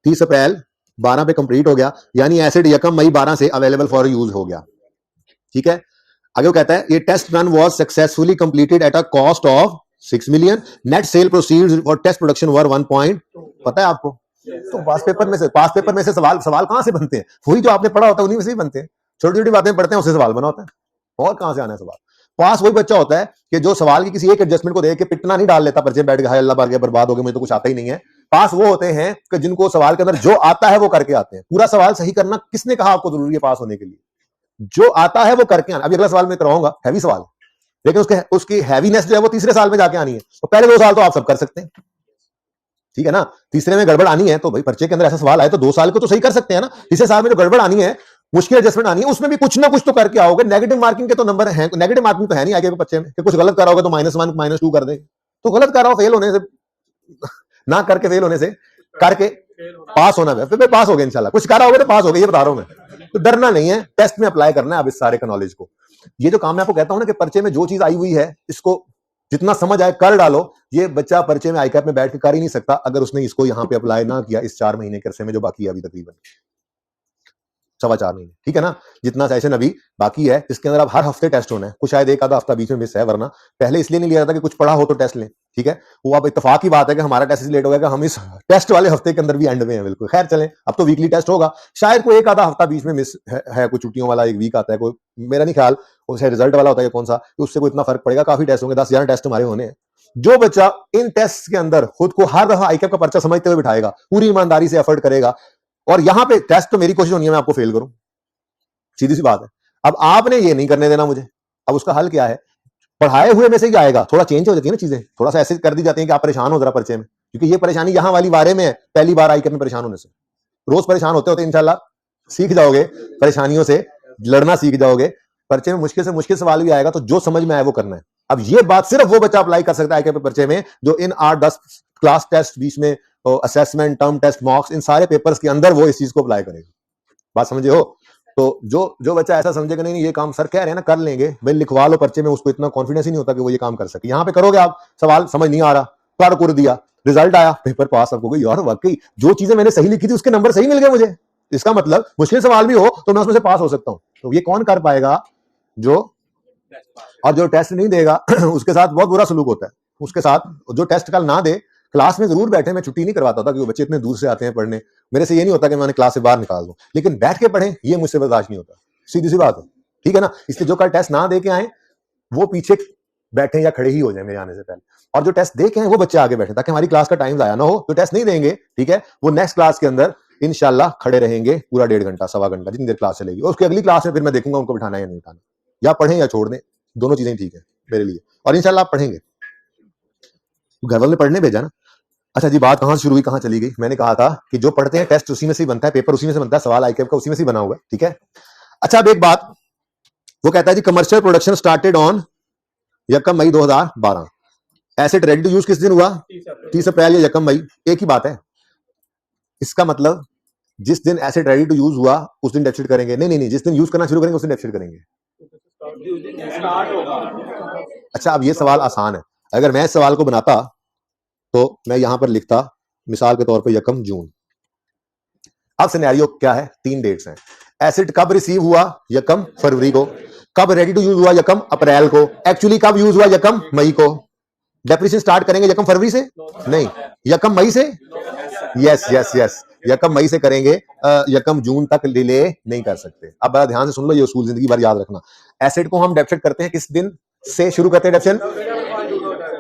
30 अप्रैल 12 पे कंप्लीट हो गया, यानी एसिड 1 मई 12 से अवेलेबल फॉर यूज हो गया। ठीक है, आगे वो कहता है ये test run was successfully completed at a cost of 6 million, net sale proceeds for test production were 1 point, पता है आपको। तो पास पेपर में से सवाल कहां से बनते हैं, वही जो आपने पढ़ा होता है उन्हीं में से ही बनते हैं, छोटी छोटी बातें पढ़ते हैं उससे सवाल बना होता है, और कहां से आना है सवाल। पास वही बच्चा होता है कि जो सवाल की किसी एक एडजस्टमेंट को देख के पिटना नहीं डाल लेता पर्चे बैठ गया, अल्लाह बार गया बर्बाद हो गया मुझे तो कुछ आता ही नहीं है। पास वो होते हैं कि जिनको सवाल के अंदर जो आता है वो करके आते हैं। पूरा सवाल सही करना किसने कहा आपको जरूरी है पास होने के लिए, जो आता है वो करके आना। अभी अगला सवाल मैं कराऊंगा हैवी सवाल, लेकिन उसकी हैवीनेस जो है वो तीसरे साल में जाके आनी है, तो पहले 2 साल तो आप सब कर सकते हैं, ठीक है ना। तीसरे में गड़बड़ आनी है तो भाई पर्चे के अंदर ऐसा सवाल आए तो 2 साल को तो सही कर सकते हैं ना। तीसरे साल में जो गड़बड़ आनी है, मुश्किल एडजस्टमेंट आनी है, उसमें भी कुछ ना कुछ तो करके आओगे। नेगेटिव मार्किंग के तो नंबर हैं, नेगेटिव मार्किंग तो है नहीं आगे बच्चे में कि कुछ गलत कराओगे तो -1 -2 कर दे, तो गलत कराओ फेल होने से ना करके फेल होने से करके पास होना है, फिर पास हो गए इंशाल्लाह। कुछ कराओगे तो पास हो गए, ये बता रहा हूं मैं। तो डरना नहीं है, टेस्ट में अप्लाई करना है अब इस सारे का नॉलेज को। ये जो काम मैं आपको कहता हूं ना कि पर्चे में जो चीज आई हुई है इसको जितना समझ आए कर डालो। ये बच्चा पर्चे में आईकैप में बैठ के कर ही नहीं सकता अगर उसने इसको यहां पे अप्लाई ना किया इस 4 महीने के अरसे में जो बाकी है अभी तकरीबन 4.25 महीने, ठीक है ना। जितना सेशन अभी बाकी है इसके अंदर अब हर हफ्ते टेस्ट होना है, कुछ शायद 1 आधा हफ्ता बीच में मिस है, वरना पहले इसलिए नहीं लिया जाता कि कुछ पढ़ा हो तो टेस्ट लें, ठीक है। वो अब इत्तेफाक की बात है कि हमारा टेस्ट लेट हो गया कि हम इस टेस्ट वाले हफ्ते के अंदर भी एंड में है बिल्कुल। खैर चलें, अब तो वीकली टेस्ट होगा, शायद कोई 1 आधा हफ्ता बीच में मिस है कोई छुट्टियों वाला 1 वीक आता है कोई, मेरा नहीं ख्याल उसे रिजल्ट वाला होता है कौन सा, उससे कोई इतना फर्क पड़ेगा। काफी टेस्ट होंगे, 10-11 टेस्ट हमारे होने हैं। जो बच्चा इन टेस्ट के अंदर खुद को हर दफा आईकैप का पर्चा समझते हुए बिठाएगा, पूरी ईमानदारी से एफर्ट करेगा, और यहां पे टेस्ट तो मेरी कोशिश होनी है मैं आपको फेल करूं, सीधी सी बात है। अब आपने ये नहीं करने देना मुझे। अब उसका हल क्या है, पढ़ाए हुए में से ही आएगा, थोड़ा चेंज हो जाती है ना चीजें, थोड़ा सा ऐसे कर दी जाती है कि आप परेशान हो जरा पर्चे में, क्योंकि ये परेशानी यहां वाली बारे में है, पहली बार आईकैप में परेशान होने से। रोज परेशान होते होते इंशाल्लाह सीख जाओगे, परेशानियों से लड़ना सीख जाओगे। पर्चे में मुश्किल से मुश्किल सवाल भी आएगा तो जो समझ में आए वो करना है। अब ये बात सिर्फ वो बच्चा अप्लाई कर सकता है आईकैप पर्चे में जो इन 8-10 क्लास टेस्ट बीच में असेसमेंट, टर्म टेस्ट, मॉक्स, इन सारे पेपर्स के अंदर वो इस चीज को अप्लाई करेगा। बात समझे हो। तो जो बच्चा ऐसा समझेगा नहीं ये काम सर कह रहे हैं ना कर लेंगे, भाई लिखवा लो पर्चे में, उसको इतना कॉन्फिडेंस ही नहीं होता कि वो ये काम कर सके। यहां पे करोगे आप, सवाल समझ नहीं आ रहा, कर दिया, रिजल्ट आया, पेपर पास, आपको यार वाकई जो चीजें मैंने सही लिखी थी उसके नंबर सही मिल गए मुझे, इसका मतलब मुश्किल सवाल भी हो तो मैं उसमें से पास हो सकता हूं। तो ये कौन कर पाएगा, और जो टेस्ट नहीं देगा उसके साथ बहुत बुरा सलूक होता है। उसके साथ जो टेस्ट कल ना दे, क्लास में जरूर बैठे, मैं छुट्टी नहीं करवाता था कि वो बच्चे इतने दूर से आते हैं पढ़ने, मेरे से ये नहीं होता कि मैं क्लास से बाहर निकाल दूं, लेकिन बैठ के पढ़ें ये मुझसे बर्दाश्त नहीं होता, सीधी सी बात है, ठीक है ना। इसलिए जो कल टेस्ट ना दे के आए वो पीछे बैठे या खड़े ही हो जाए मेरे आने से पहले, और जो टेस्ट दे के आए वो बच्चे आगे बैठे, ताकि हमारी क्लास का टाइम जाया ना हो। जो टेस्ट नहीं देंगे, ठीक है, वो नेक्स्ट क्लास के अंदर इंशाल्लाह खड़े रहेंगे पूरा 1.5 घंटा 1.25 घंटा जितनी देर क्लास चलेगी, और उसकी अगली क्लास में फिर मैं देखूंगा उनको बिठाना है या नहीं बिठाना, या पढ़ें या छोड़ दें, दोनों चीजें ठीक है मेरे लिए, और इंशाल्लाह आप पढ़ेंगे। घर वालों ने पढ़ने भेजा ना। अच्छा जी, बात कहां से शुरू हुई कहां चली गई। मैंने कहा था कि जो पढ़ते हैं टेस्ट उसी में से बनता है, पेपर उसी में से बनता है, सवाल आईकैप का उसी में से बना हुआ है, ठीक है। अच्छा अब एक बात वो कहता है जी commercial production started on 1 May 2012, asset ready to use किस दिन हुआ, 30 अप्रैल या 1 मई, एक ही बात है। इसका मतलब जिस दिन एसिड रेडी टू यूज हुआ उस दिन डेफिसिट करेंगे, नहीं, जिस दिन यूज करना शुरू करेंगे उस दिन डेफिसिट करेंगे। अच्छा अब ये सवाल आसान है, अगर मैं इस सवाल को बनाता तो मैं यहां पर लिखता मिसाल के तौर पे 1 जून। अब सिनेरियो क्या है, 3 डेट्स हैं। एसिड कब रिसीव हुआ, 1 फरवरी को। कब रेडी टू यूज हुआ, 1 अप्रैल को। एक्चुअली कब यूज हुआ, 1 मई को। डेप्रिसिएशन स्टार्ट करेंगे 1 फरवरी से, नहीं 1 मई से, यस 1 मई से करेंगे, 1 जून तक डिले नहीं कर सकते। अब बड़ा ध्यान से सुन लो, ये उसूल जिंदगी भर याद रखना। एसिड को हम डेफिसिट करते हैं किस दिन से शुरू करते हैं डेफिसिट,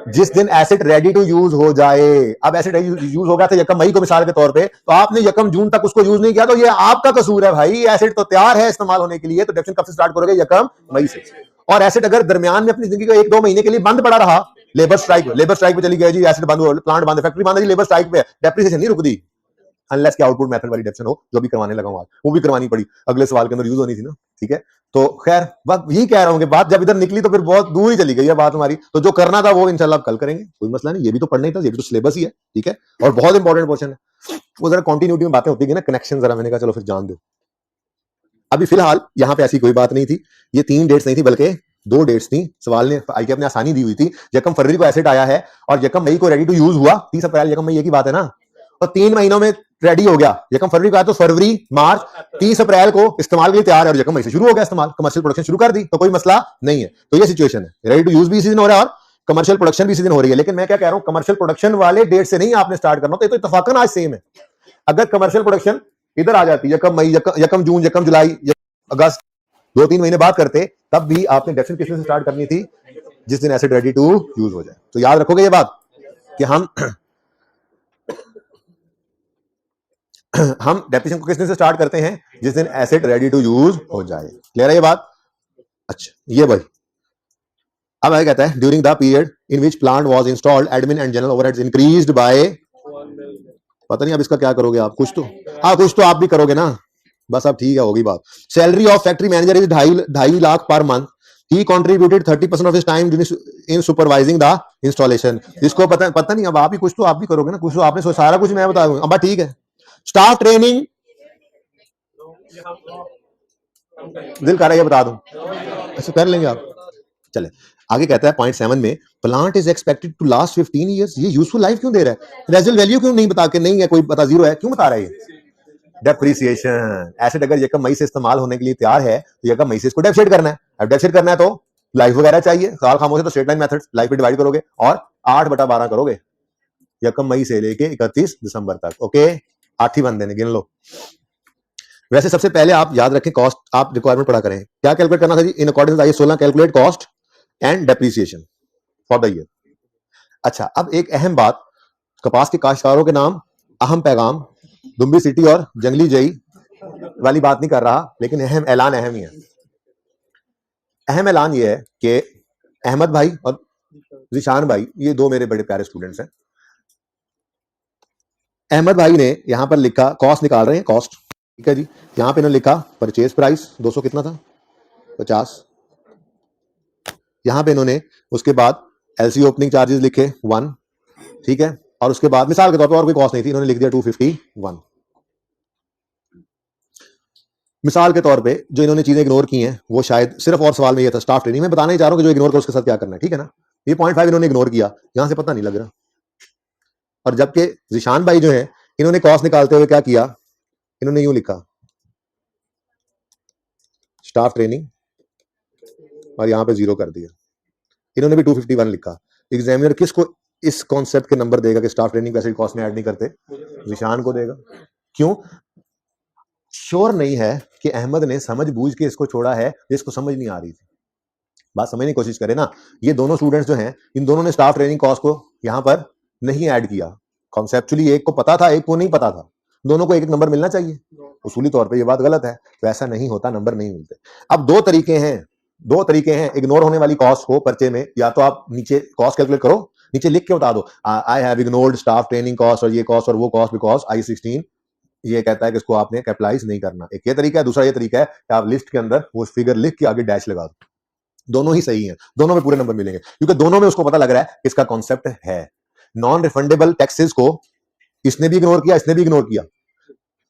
जिस दिन एसेट रेडी टू यूज हो जाए। अब एसेट यूज हो गया था यकम मई को मिसाल के तौर पे, तो आपने यकम जून तक उसको यूज नहीं किया, तो ये आपका कसूर है भाई। एसेट तो तैयार है इस्तेमाल होने के लिए, तो डेप्शन कब से स्टार्ट करोगे? यकम मई से। और एसेट अगर दरमियान में अपनी जिंदगी को 1-2 महीने के लिए बंद पड़ा रहा, लेबर स्ट्राइक पे चली गई जी, एसेट बंद हो, प्लांट बंद, फैक्ट्री बंद है जी, लेबर स्ट्राइक पे, डेप्रिसिएशन नहीं रुक दी, अनलेस कि आउटपुट मेथड वाली डेप्शन हो, जो भी करवाने लगा हूं आज, वो भी करवानी पड़ी, अगले सवाल के अंदर यूज होनी थी ना। ठीक है, तो खैर बात यही कह रहा हूं कि बात जब इधर निकली तो फिर बहुत दूर ही चली गई है बात हमारी। तो जो करना था वो इंशाल्लाह कल करेंगे, कोई मसला नहीं, ये भी तो पढ़ना ही था, ये भी तो सिलेबस ही है। ठीक है, और बहुत इंपॉर्टेंट क्वेश्चन है, वो जरा कंटिन्यूटी में बातें होती है ना, कनेक्शन जरा, मैंने कहा चलो फिर जान दो। अभी फिलहाल यहां पे ऐसी कोई बात नहीं थी, ये 3 डेट्स नहीं थी बल्कि 2 डेट्स थी। सवाल ने आई के अपने आसानी दी हुई थी, यकम फरवरी को एसेट आया है और यकम मई को रेडी टू यूज हुआ, 30 अप्रैल यकम मई ये की बात है ना, और 3 महीनों में रेडी हो गया। यकम फरवरी को आया तो फरवरी मार्च 30 अप्रैल को इस्तेमाल के लिए तैयार है, और यकम मई से शुरू हो गया इस्तेमाल, कमर्शियल प्रोडक्शन शुरू कर दी, तो कोई मसला नहीं है। तो ये सिचुएशन है, रेडी टू यूज भी इसी दिन हो रहा है और कमर्शियल प्रोडक्शन भी इसी दिन हो रही है। लेकिन मैं क्या कह रहा हूं, कमर्शियल प्रोडक्शन वाले डेट से नहीं आपने स्टार्ट करना, तो ये तो इत्तेफाकन आज सेम है। अगर कमर्शियल प्रोडक्शन इधर आ जाती, यकम मई, यकम जून, यकम जुलाई, अगस्त, 2-3 महीने बाद करते, तब भी आपने डेप्शन किस दिन से स्टार्ट करनी थी? जिस दिन एसेट रेडी टू यूज हो जाए। तो याद रखोगे ये बात कि हम डेप्रिसिएशन को किस दिन से स्टार्ट करते हैं? जिस दिन एसेट रेडी टू यूज हो जाए। क्लियर है ये बात? अच्छा, ये भाई अब आगे कहता है, during the period in which plant was installed admin and general overheads increased by, पता नहीं अब इसका क्या करोगे आप, कुछ तो हाँ कुछ तो आप भी करोगे ना, बस अब ठीक है, होगी बात। Salary of factory manager is 2.5 lakh per month, he contributed 30% of his time in supervising the installation. इसको पता नहीं, अब आप ही कुछ तो आप भी करोगे ना, कुछ तो आपने सारा कुछ मैं बता दूंगा। अब ठीक है, स्टाफ ट्रेनिंग दिल कर रहा है ये बता दूं, अच्छा कर लेंगे आप। चले आगे कहता है पॉइंट 7 में, plant is expected to last 15 years. ये यूजफुल लाइफ क्यों दे रहा है? रेजिडुअल वैल्यू क्यों नहीं बता के, नहीं है कोई बता, जीरो है, क्यों बता रहा है ये? डेप्रिसिएशन। एसेट अगर यकम मई से इस्तेमाल होने के लिए तैयार है, तो यकम मई से इसको डेप्रिसिएट करना है। अब डेप्रिसिएट करना है तो लाइफ वगैरह चाहिए, साल खामोश है तो स्ट्रेट लाइन मेथड, लाइफ पे डिवाइड करोगे और 8/12 करोगे, यकम मई से लेके 31 दिसंबर तक। ओके, 8 ही बंदे ने, गिन लो। वैसे सबसे पहले आप याद रखें, कॉस्ट आप रिक्वायरमेंट पढ़ा करें, क्या कैलकुलेट करना था जी? In according IAS 16 calculate cost and depreciation for the year. अच्छा, अब एक अहम बात, कपास के काश्तकारों के नाम, अहम पैगाम, दुम्बी सिटी और जंगली जई वाली बात नहीं कर रहा, लेकिन अहम ऐलान अहम ही है। अहम ऐलान ये है कि अहमद भाई और जिशान भाई, ये 2 मेरे बड़े प्यारे स्टूडेंट्स हैं। अहमद भाई ने यहां पर लिखा, कॉस्ट निकाल रहे हैं, कॉस्ट, ठीक है जी। यहां पे इन्होंने लिखा परचेज प्राइस 200 कितना था, 50। यहां पे इन्होंने उसके बाद एलसी ओपनिंग चार्जेस लिखे 1, ठीक है, और उसके बाद मिसाल के तौर पर और कोई कॉस्ट नहीं थी, इन्होंने लिख दिया 251। मिसाल के तौर पे जो इन्होंने चीजें इग्नोर की हैं, वो शायद सिर्फ और सवाल में ये था, स्टाफ ट्रेनिंग में बताना ही चाह रहा हूं कि जो इग्नोर करो उसके साथ क्या करना है, ठीक है ना। ये 0.5 इन्होंने इग्नोर किया, यहां से पता नहीं लग रहा। और जबकि जिशान भाई जो है, इन्होंने कॉस्ट निकालते हुए क्या किया, इन्होंने यूं लिखा स्टाफ ट्रेनिंग और यहां पे 0 कर दिया। इन्होंने भी 251 लिखा। एग्जामिनर किसको इस कॉन्सेप्ट के नंबर देगा कि स्टाफ ट्रेनिंग वैसे कॉस्ट में ऐड नहीं करते? जिशान को देगा। क्यों? श्योर नहीं है कि अहमद ने समझ बूझ के इसको छोड़ा है, जिसको समझ नहीं आ रही थी। बात समझने की कोशिश करें ना। ये दोनों स्टूडेंट्स जो हैं, इन दोनों ने स्टाफ ट्रेनिंग कॉस्ट को यहां पर नहीं ऐड किया। कॉन्सेप्चुअली एक को पता था, एक को नहीं पता था, दोनों को एक एक नंबर मिलना चाहिए। उसूली तौर पे ये बात गलत है, वैसा नहीं होता, नंबर नहीं मिलते। अब दो तरीके हैं इग्नोर होने वाली कॉस्ट को पर्चे में, या तो आप नीचे कॉस्ट कैलकुलेट करो, नीचे लिख के बता दो I have ignored staff training cost और ये कॉस्ट और वो कॉस्ट बिकॉज I16 ये कहता है कि इसको आपने कैपिटलाइज नहीं करना। एक ये तरीका है, दूसरा ये तरीका है कि आप लिस्ट के अंदर वो फिगर लिख के आगे डैश लगा दो। दोनों ही सही हैं, दोनों में पूरे नंबर मिलेंगे, क्योंकि दोनों में उसको पता लग रहा है इसका कॉन्सेप्ट है। नॉन रिफंडेबल टैक्सेस को इसने भी इग्नोर किया, इसने भी इग्नोर किया।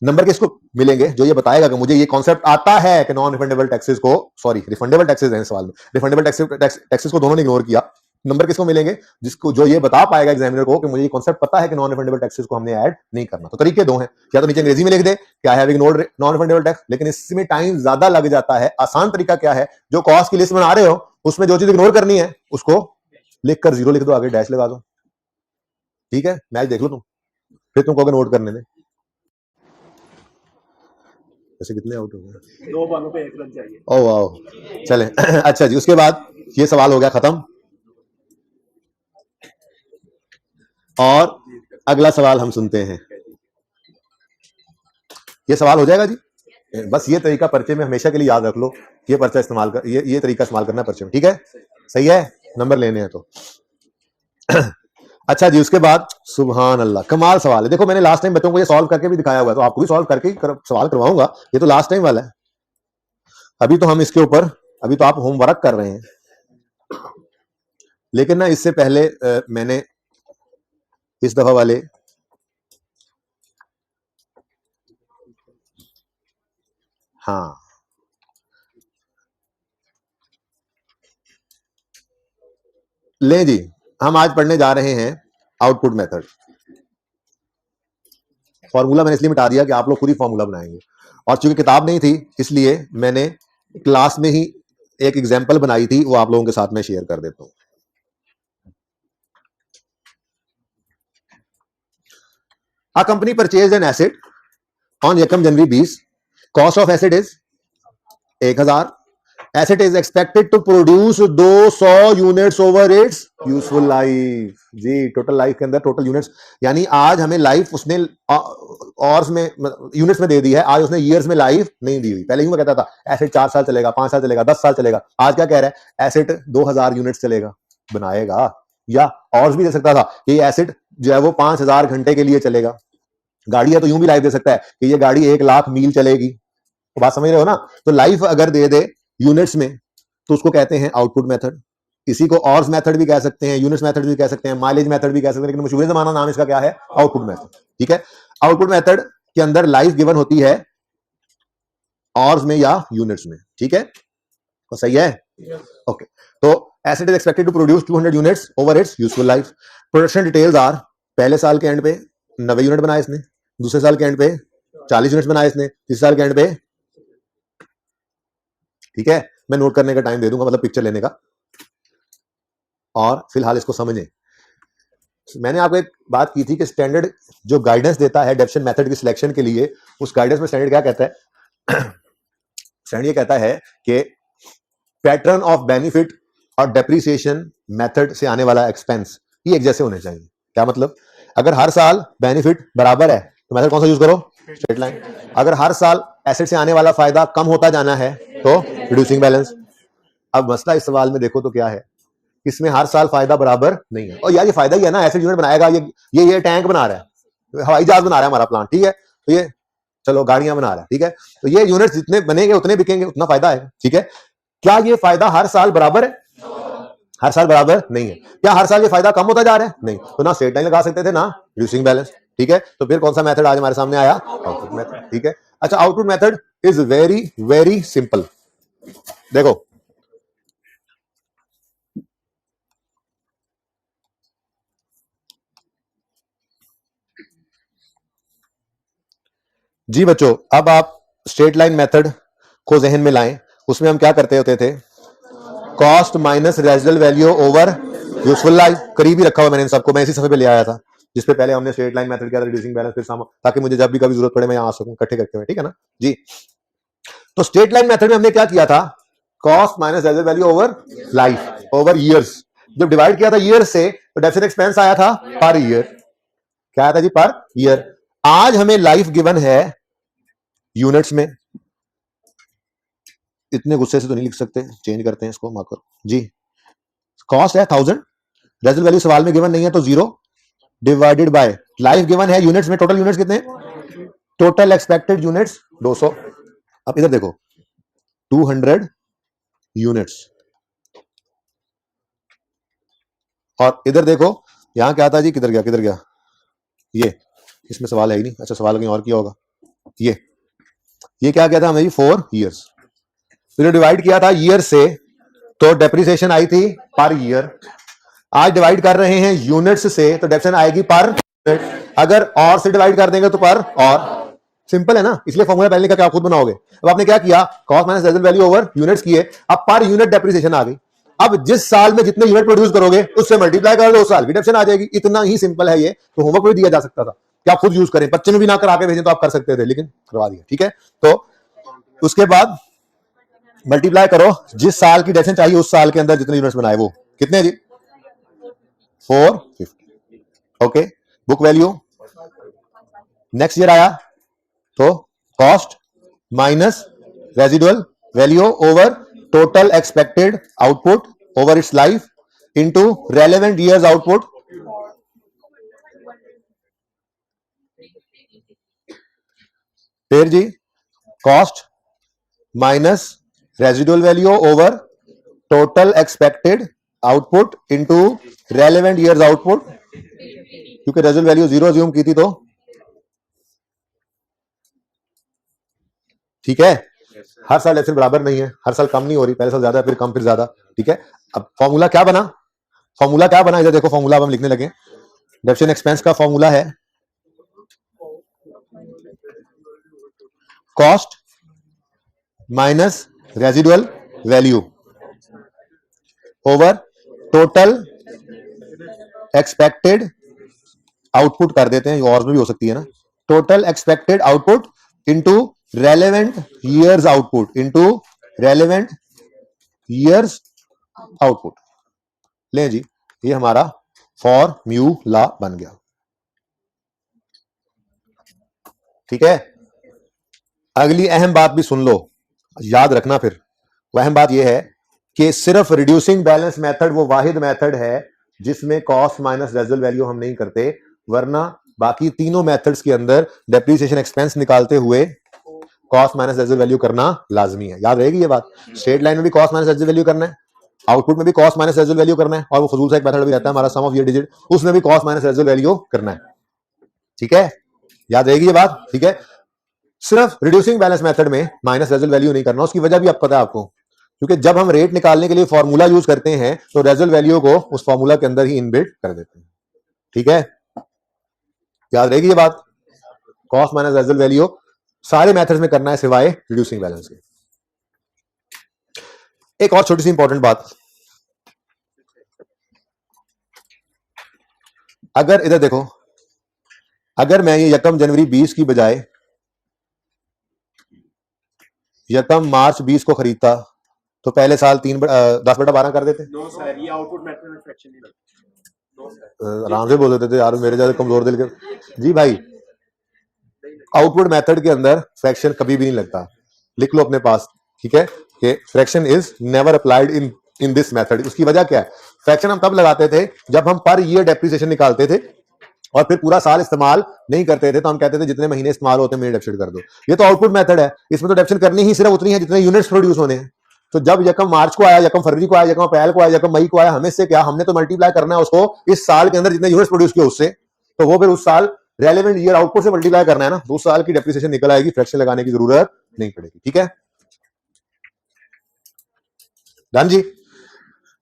नंबर किसको मिलेंगे? जो ये बताएगा कि मुझे ये कॉन्सेप्ट आता है कि नॉन रिफंडेबल टैक्सेस को, सॉरी रिफंडेबल टैक्सेस हैं सवाल में, रिफंडेबल टैक्सेस को दोनों ने इग्नोर किया। नंबर किसको मिलेंगे? जिसको जो ये बता पाएगा एग्जामिनर को कि मुझे ये कॉन्सेप्ट पता है कि नॉन रिफंडेबल टैक्सेस को हमने ऐड नहीं करना। तो तरीके दो हैं, या तो नीचे अंग्रेजी में लिख दे कि I have ignored non refundable tax, लेकिन इसमें टाइम ज्यादा लग जाता है। आसान तरीका क्या है, जो कॉस्ट की लिस्ट बना रहे हो उसमें जो चीज इग्नोर करनी है उसको लिखकर 0 लिख दो, आगे डैश लगा दो, ठीक है। मैच देख लो तुम, फिर तुम कहोगे नोट करने में। ऐसे कितने आउट हो गए? 2 बॉलों पे 1 रन चाहिए। ओह वाह, चले अच्छा जी। उसके बाद ये सवाल हो गया खत्म। और अगला सवाल हम सुनते हैं। ये सवाल हो जाएगा जी। बस ये तरीका पर्चे में हमेशा के लिए याद रख लो, ये पर्चा इस्तेमाल कर, ये तरीका इस्तेमाल करना है पर्चे में, ठीक है? सही है, नंबर लेने हैं तो। अच्छा जी, उसके बाद सुभान अल्लाह, कमाल सवाल है। देखो मैंने लास्ट टाइम बच्चों को ये सॉल्व करके भी दिखाया हुआ है, तो आपको भी सॉल्व करके ही सवाल करवाऊंगा। ये तो लास्ट टाइम वाला है, अभी तो हम इसके ऊपर, अभी तो आप होमवर्क कर रहे हैं। लेकिन ना इससे पहले मैंने इस दफा वाले हाँ ले जी, हम आज पढ़ने जा रहे हैं आउटपुट मेथड। फॉर्मूला मैंने इसलिए मिटा दिया कि आप लोग खुद ही फॉर्मूला बनाएंगे, और चूंकि किताब नहीं थी इसलिए मैंने क्लास में ही एक एग्जांपल बनाई थी, वो आप लोगों के साथ में शेयर कर देता हूं। A company purchased an asset on Yakam January 20. Cost of asset is 1000. Asset is expected to produce 200 units over its useful life. जी, टोटल लाइफ के अंदर टोटल यूनिट्स, यानी आज हमें लाइफ उसने और में यूनिट्स में दे दी है, आज उसने ईयर्स में लाइफ नहीं दी हुई। पहले यूं कहता था एसेट 4 साल चलेगा, 5 साल चलेगा, 10 साल चलेगा। आज क्या कह रहा है, एसेट 2000 यूनिट्स चलेगा, बनाएगा। या और भी दे सकता था कि ये एसेट जो है वो 5000 घंटे के लिए चलेगा। गाड़ी है तो यूं भी लाइफ दे सकता है कि ये गाड़ी 1 लाख मील चलेगी। तो बात समझ रहे हो ना? तो लाइफ अगर दे दे यूनिट्स में तो उसको कहते हैं आउटपुट मेथड। इसी को ऑर्स मेथड भी कह सकते हैं, यूनिट्स मेथड भी कह सकते हैं, माइलेज मेथड भी कह सकते हैं, लेकिन मशहूर जमाना नाम इसका क्या है, आउटपुट मेथड। ठीक है, आउटपुट मेथड के अंदर लाइफ गिवन होती है ऑर्स में या यूनिट्स में। ठीक है, तो सही है। ओके, तो asset is expected to produce 200 units over its useful life. Production details are, पहले साल के एंड पे 90 यूनिट बनाए इसने, दूसरे साल के एंड पे 40 यूनिट्स बनाए इसने, तीसरे साल के एंड पे, ठीक है, मैं नोट करने का टाइम दे दूंगा, मतलब पिक्चर लेने का, और फिलहाल इसको समझें। मैंने आपको एक बात की थी कि स्टैंडर्ड जो गाइडेंस देता है डेफिनेशन मेथड की सिलेक्शन के लिए, उस गाइडेंस में स्टैंडर्ड क्या कहता है? स्टैंडर्ड ये कहता है कि पैटर्न ऑफ बेनिफिट और डेप्रिसिएशन मेथड से आने वाला एक्सपेंस ये एक जैसे होने चाहिए। क्या मतलब? अगर हर साल बेनिफिट बराबर है तो मेथड कौन सा यूज करो? Straight line. अगर हर साल एसेट से आने वाला फायदा कम होता जाना है तो रिड्यूसिंग बैलेंस। अब मसला इस सवाल में देखो तो क्या है, इसमें हर साल फायदा बराबर नहीं है। और यार ये फायदा ही है ना, एसेट यूनिट बनाएगा, ये टैंक बना रहा है, हवाई जहाज बना रहा है हमारा प्लांट, ठीक है, तो ये चलो गाड़ियां बना रहा है, ठीक है, तो ये यूनिट जितने बनेंगे उतने बिकेंगे, उतना फायदा है। ठीक है, क्या ये फायदा हर साल बराबर है? हर साल बराबर नहीं है। क्या हर साल ये फायदा कम होता जा रहा है? नहीं, तो ना स्ट्रेट लाइन लगा सकते थे ना रिड्यूसिंग बैलेंस। ठीक है, तो फिर कौन सा मेथड आज हमारे सामने आया? Output method. ठीक है, अच्छा, output method is very very simple. देखो जी बच्चों, अब आप स्ट्रेट लाइन मेथड को जहन में लाएं। उसमें हम क्या करते होते थे? Cost minus residual value over useful life. करीब ही रखा हुआ मैंने इन सबको, मैं इसी सफे पे ले आया था जिसपे पहले हमने स्ट्रेट लाइन मेथड किया था, रिड्यूसिंग बैलेंस, फिर ताकि मुझे जब भी कभी जरूरत पड़े मैं यहाँ आ सकूं इकट्ठे करके हुए। ठीक है ना जी? तो स्ट्रेट लाइन मेथड में हमने क्या किया था? Cost minus residual value over life over years. जब डिवाइड किया था ईयर से तो डेफिसिट एक्सपेंस आया था पर ईयर। क्या आया था जी? Per year. आज हमें लाइफ गिवन है यूनिट्स में। इतने गुस्से से तो नहीं लिख सकते, चेंज करते हैं इसको, माफ करो जी। कॉस्ट है 1000, रेजिडुअल वैल्यू सवाल में गिवन नहीं है तो 0, डिवाइडेड बाय लाइफ गिवन है यूनिट्स में। टोटल यूनिट्स कितने? Total expected units 200। अब इधर देखो 200 यूनिट्स, और इधर देखो यहां क्या था जी? किधर गया, किधर गया? ये इसमें सवाल है ही नहीं। अच्छा, सवाल कहीं और किया होगा। ये क्या किया था हमने जी? 4 ईयर्स। फिर डिवाइड किया था ईयर से तो डेप्रिसिएशन आई थी पर ईयर। आज डिवाइड कर रहे हैं यूनिट्स से तो डेप्रिसिएशन आएगी पर यूनिट। अगर और से डिवाइड कर देंगे तो पर और। सिंपल है ना? इसलिए फॉर्मूला पहले का क्या खुद बनाओगे। अब आपने क्या किया? Cost minus residual value over units किए, अब पर यूनिट डेप्रिसिएशन आ गई। अब जिस साल में जितने यूनिट प्रोड्यूस करोगे उससे मल्टीप्लाई कर लो, उस साल की डेप्रिसिएशन आ जाएगी। इतना ही सिंपल है ये। तो होमवर्क में भी दिया जा सकता था कि आप खुद यूज करें, बच्चे ने भी ना करा के भेजें तो आप कर सकते थे, लेकिन करवा दिया। ठीक है, तो उसके बाद मल्टीप्लाई करो, जिस साल की डेफिनेशन चाहिए उस साल के अंदर जितने यूनिट्स बनाए वो कितने जी? 450। Okay, book value next year आया तो cost minus residual value over total expected output over its life into relevant years output. फिर जी cost minus residual value over total expected output into relevant years output, क्योंकि residual value 0 assume की थी तो ठीक है। हर साल ऐसे बराबर नहीं है, हर साल कम नहीं हो रही, पहले साल ज्यादा फिर कम फिर ज्यादा, ठीक है। अब फॉर्मूला क्या बना, फॉर्मूला क्या बना इधर देखो, फॉर्मूला हम लिखने लगे। डेप्रिसिएशन एक्सपेंस का फॉर्मूला है cost minus residual value over total expected output कर देते हैं, और भी हो सकती है ना, total expected output into relevant years output into relevant years output. ले जी, ये हमारा फॉर्मूला बन गया, ठीक है। अगली अहम बात भी सुन लो, याद रखना। फिर वह अहम बात यह है कि सिर्फ रिड्यूसिंग बैलेंस मेथड वो वाहिद मेथड है जिसमें कॉस्ट माइनस रेजिडुअल वैल्यू हम नहीं करते, वरना बाकी तीनों मेथड्स के अंदर डेप्रिसिएशन एक्सपेंस निकालते हुए कॉस्ट माइनस रेजिडुअल वैल्यू करना लाजमी है। याद रहेगी ये बात। स्ट्रेट लाइन में भी कॉस्ट माइनस रेजिडुअल वैल्यू करना है, आउटपुट में भी कॉस्ट माइनस रेजिडुअल वैल्यू करना है, और वो फजूल सा एक मेथड भी रहता है हमारा सम ऑफ ईयर डिजिट, उसमें भी कॉस्ट माइनस रेजिडुअल वैल्यू करना है, ठीक है। याद रहेगी ये बात, ठीक है। सिर्फ रिड्यूसिंग बैलेंस मेथड में माइनस रेजिडुअल वैल्यू नहीं करना, उसकी वजह भी अब पता है आपको, क्योंकि जब हम रेट निकालने के लिए फॉर्मूला यूज करते हैं तो रेजिडुअल वैल्यू को उस फॉर्मूला के अंदर ही इनबिल्ट कर देते हैं, ठीक है। याद रहेगी ये बात, कॉस्ट माइनस रेजिडुअल वैल्यू सारे मेथड्स में करना है सिवाय रिड्यूसिंग बैलेंस के। एक और छोटी सी इंपॉर्टेंट बात, अगर इधर देखो, अगर मैं ये 1 जनवरी 20 की बजाय 1 मार्च 20 को खरीदता तो पहले साल 10/12 कर देते। नो सर, ये आउटपुट मेथड में फ्रैक्शन नहीं लगता। नो सर, आराम से बोल देते थे यार, मेरे ज्यादा कमजोर दिल के जी भाई। आउटपुट मेथड के अंदर फ्रैक्शन कभी भी नहीं लगता, लिख लो अपने पास, ठीक है, कि fraction is never applied in this method. उसकी वजह क्या है, फ्रैक्शन हम तब लगाते थे जब हम पर ईयर डेप्रिसिएशन निकालते थे और फिर पूरा साल इस्तेमाल नहीं करते थे, तो हम कहते थे जितने महीने इस्तेमाल होते हैं मेरे डेप्सिट कर दो। ये तो आउटपुट मेथड है, इसमें तो डेप्सिट करनी ही सिर्फ उतनी है जितने यूनिट्स प्रोड्यूस होने हैं। तो जब 1 मार्च को आया, 1 फरवरी को आया, 1 अप्रैल को आया, 1 मई को आया, हमें से क्या, हमने तो मल्टीप्लाई करना है उसको इस साल के अंदर जितने यूनिट्स प्रोड्यूस किए उससे, तो वो फिर उस साल रेलेवेंट ईयर आउटपुट से मल्टीप्लाई करना है ना, तो उस साल की डेप्रिसिएशन निकल आएगी, फ्रैक्शन लगाने की जरूरत नहीं पड़ेगी, ठीक है। डन जी।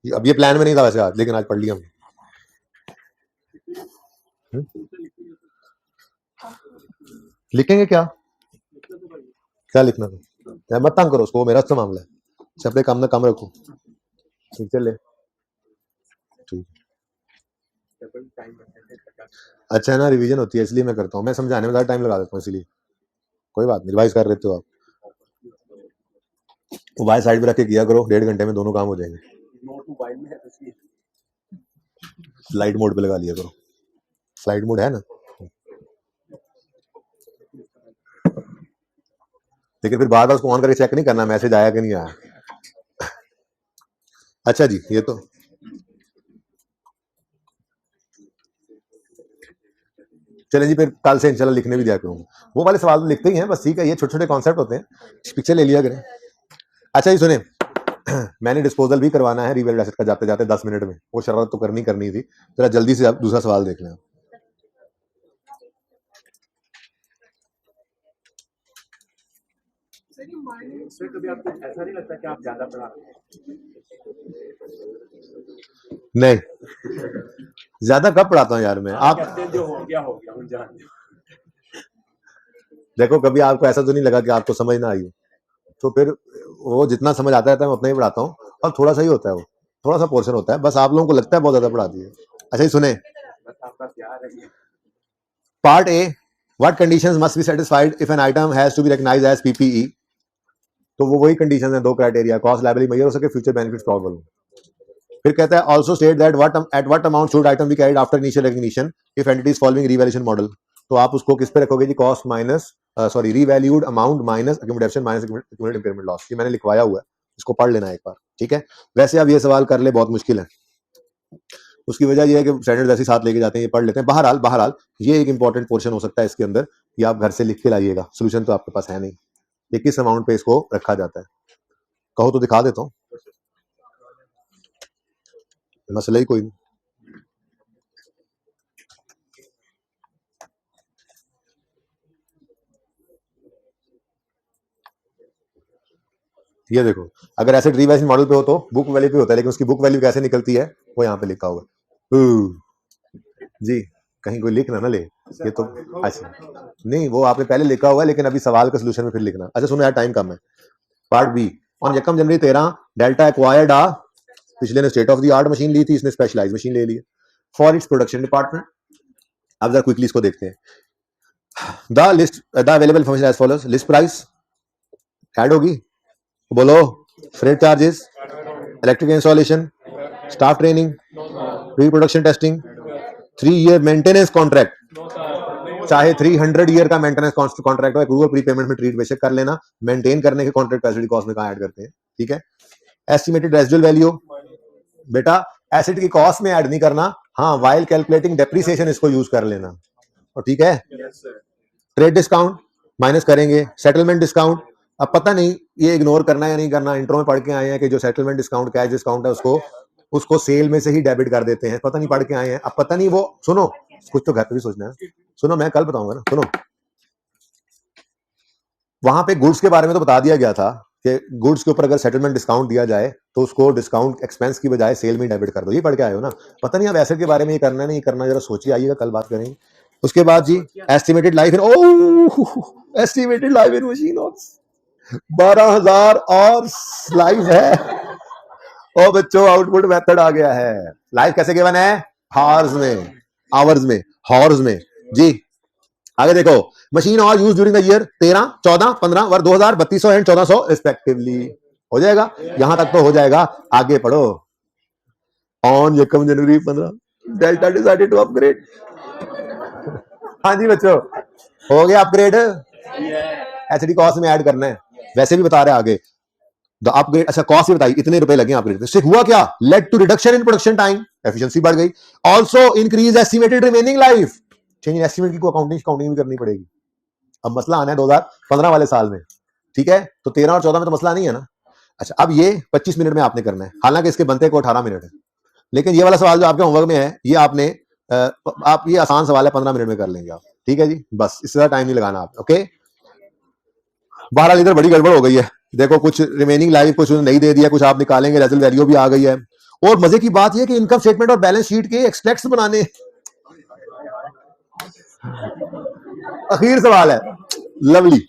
अब ये प्लान में नहीं था वैसे आज, लेकिन आज पढ़ लिया हमने। लिखेंगे क्या, क्या लिखना था, मत तंग करो उसको, मेरा अच्छा मामला है, अपने काम ना काम रखो, ठीक चले, ठीक। अच्छा है ना, रिवीजन होती है इसलिए मैं करता हूँ, मैं समझाने में ज़्यादा टाइम लगा देता हूँ, इसलिए कोई बात नहीं, रिवाइज कर रहे हो आप, मोबाइल साइड पे रख के किया करो, 1.5 घंटे में दोनों काम हो जाएंगे। फ्लाइट मोड पे लगा लिया करो, फ्लाइट मोड है ना, लेकिन फिर बार बार उसको ऑन करके चेक नहीं करना मैसेज आया कि नहीं आया। अच्छा जी, ये तो चले जी, फिर कल से इंशाल्लाह लिखने भी दिया करूंगा, वो वाले सवाल लिखते ही हैं बस, ठीक है, ये छोटे छोटे कॉन्सेप्ट होते हैं, पिक्चर ले लिया करें। अच्छा जी सुने, मैंने डिस्पोजल भी करवाना है रिवेल्ड एसेट का जाते जाते 10 मिनट में, वो शरारत तो करनी थी, जरा जल्दी से आप दूसरा सवाल देख लें। कभी आपको ऐसा नहीं लगता कि आप ज्यादा पढ़ाते हैं? नहीं, ज्यादा कब पढ़ाता हूँ यार मैं, आप कहते हैं जो हो गया हम जानते हैं। देखो, कभी आपको ऐसा तो नहीं लगा कि आपको समझ ना आई हो, तो फिर वो जितना समझ आता है मैं उतना ही पढ़ाता हूँ, और थोड़ा सा ही होता है, वो थोड़ा सा पोर्शन होता है, बस आप लोगों को लगता है बहुत ज्यादा पढ़ाती है। अच्छा ही सुने, part A, what conditions must be satisfied if an item has to be recognised as PPE. तो वो वही कंडीशंस हैं, 2 क्राइटेरिया, कॉस्ट लायबिलिटी मेजर हो सके, फ्यूचर बेनिफिट्स प्रोबेबल हो। फिर कहता है also state that at what amount should item be carried after initial recognition if entity is following revaluation model. तो आप उसको किस पे रखोगे जी, cost minus sorry revalued amount minus accumulation minus accumulated impairment loss. ये मैंने लिखवाया हुआ है, इसको पढ़ लेना एक बार, ठीक है। वैसे अब ये सवाल कर ले बहुत मुश्किल है, उसकी वजह ये है कि स्टैंडर्ड वैसे साथ लेके जाते हैं, ये पढ़ लेते हैं। बहरहाल ये एक इंपॉर्टेंट पोर्शन हो सकता है इसके अंदर, ये आप घर से लिख के लाइएगा, सोल्यूशन तो आपके पास है नहीं, ये किस अमाउंट पे इसको रखा जाता है, कहो तो दिखा देता हूँ, मसला ही कोई नहीं। ये देखो, अगर एसेट रीवैल्यूएशन मॉडल पे हो तो बुक वैल्यू पे होता है, लेकिन उसकी बुक वैल्यू कैसे निकलती है वो यहाँ पे लिखा होगा जी, कहीं कोई लिख ना ले ये तो। अच्छा नहीं, वो आपने पहले लिखा हुआ है, लेकिन अभी सवाल का सोल्यूशन में फिर लिखना। अच्छा सुनो यार, टाइम कम है। पार्ट बी, ऑन यकम जनवरी 13 डेल्टा एक्वायर्ड पिछले ने state of the art machine ली थी, इसने स्पेशलाइज मशीन ले ली फॉर इट्स प्रोडक्शन डिपार्टमेंट। अब जरा क्विकली इसको देखते हैं। The list the available function as follows, list price add होगी, बोलो, freight charges, electric installation, staff training, pre production testing, 3 year maintenance contract, चाहे 300 ईयर का मेंटेनेंस कॉन्ट्रैक्ट हो, अप्रूवल प्रीपेमेंट में ट्रीट बेशक कर लेना, मेंटेन करने के कॉन्ट्रैक्ट फैसिलिटी कॉस्ट में कहां ऐड करते हैं, ठीक है। एस्टिमेटेड रेजिडुअल वैल्यू, बेटा एसेट की कॉस्ट में ऐड नहीं करना, हाँ वाइल कैलकुलेटिंग डेप्रिसिएशन इसको यूज कर लेना, और ठीक है। ट्रेड डिस्काउंट माइनस करेंगे, सेटलमेंट डिस्काउंट, अब पता नहीं ये इग्नोर करना है या नहीं करना, इंट्रो में पढ़ के आए हैं कि जो सेटलमेंट डिस्काउंट कैश डिस्काउंट है उसको सेल में से ही डेबिट कर देते हैं, पता नहीं पढ़ के आए हैं, अब पता नहीं वो, सुनो कुछ तो घर पे भी सोचना है, सुनो मैं कल बताऊंगा ना, सुनो वहां पे गुड्स के बारे में तो बता दिया गया था कि गुड्स के ऊपर अगर सेटलमेंट डिस्काउंट दिया जाए तो उसको डिस्काउंट एक्सपेंस की बजाय सेल में डेबिट कर दो, ये पढ़ के आए हो ना। पता नहीं अब एसेट के बारे में ये करना नहीं करना, जरा सोचिए, आइएगा कल बात करेंगे। उसके बाद जी estimated life in, oh estimated life in machine 12,000 और लाइफ है, ओ बच्चों आउटपुट मेथड आ गया है। लाइफ कैसे गिवन है, हार्स में, आवर्स में, हॉर्स में जी। आगे देखो, machine all use during the year 13, 14, 15 were 2000, 3200 and 1400 respectively, हो जाएगा, यहां तक तो हो जाएगा। आगे पढ़ो, ऑन यकम जनवरी 15 डेल्टा डिसाइडेड टू अपग्रेड, हाँ जी बच्चों हो गया अपग्रेड, एसडी कॉस्ट में ऐड करना है, वैसे भी बता रहे आगे द अपग्रेड। अच्छा कॉस्ट भी बताई, इतने रुपए लगे अपग्रेड, इससे हुआ क्या, led to reduction in production time, efficiency बढ़ गई, also increase estimated remaining life, change estimate की अकाउंटिंग भी करनी पड़ेगी। अब मसला आना है 2015 वाले साल में, ठीक है, तो 13 और 14 में तो मसला नहीं है ना। अच्छा अब ये 25 मिनट में आपने करना है, हालांकि इसके बनते को 18 मिनट है, लेकिन ये वाला सवाल जो आपके होमवर्क में है ये आपने आप ये आसान सवाल है, 15 मिनट में कर लेंगे आप, ठीक है जी, बस इससे ज्यादा टाइम नहीं लगाना आप, ओके। बहरहाल इधर बड़ी गड़बड़ हो गई है, देखो कुछ रिमेनिंग लाइफ कुछ नहीं दे दिया, कुछ आप निकालेंगे, रेजल्ट वैल्यू भी आ गई है। और मजे की बात यह कि इनकम स्टेटमेंट और बैलेंस शीट के एक्सट्रैक्ट्स बनाने, आखिर सवाल है, लवली।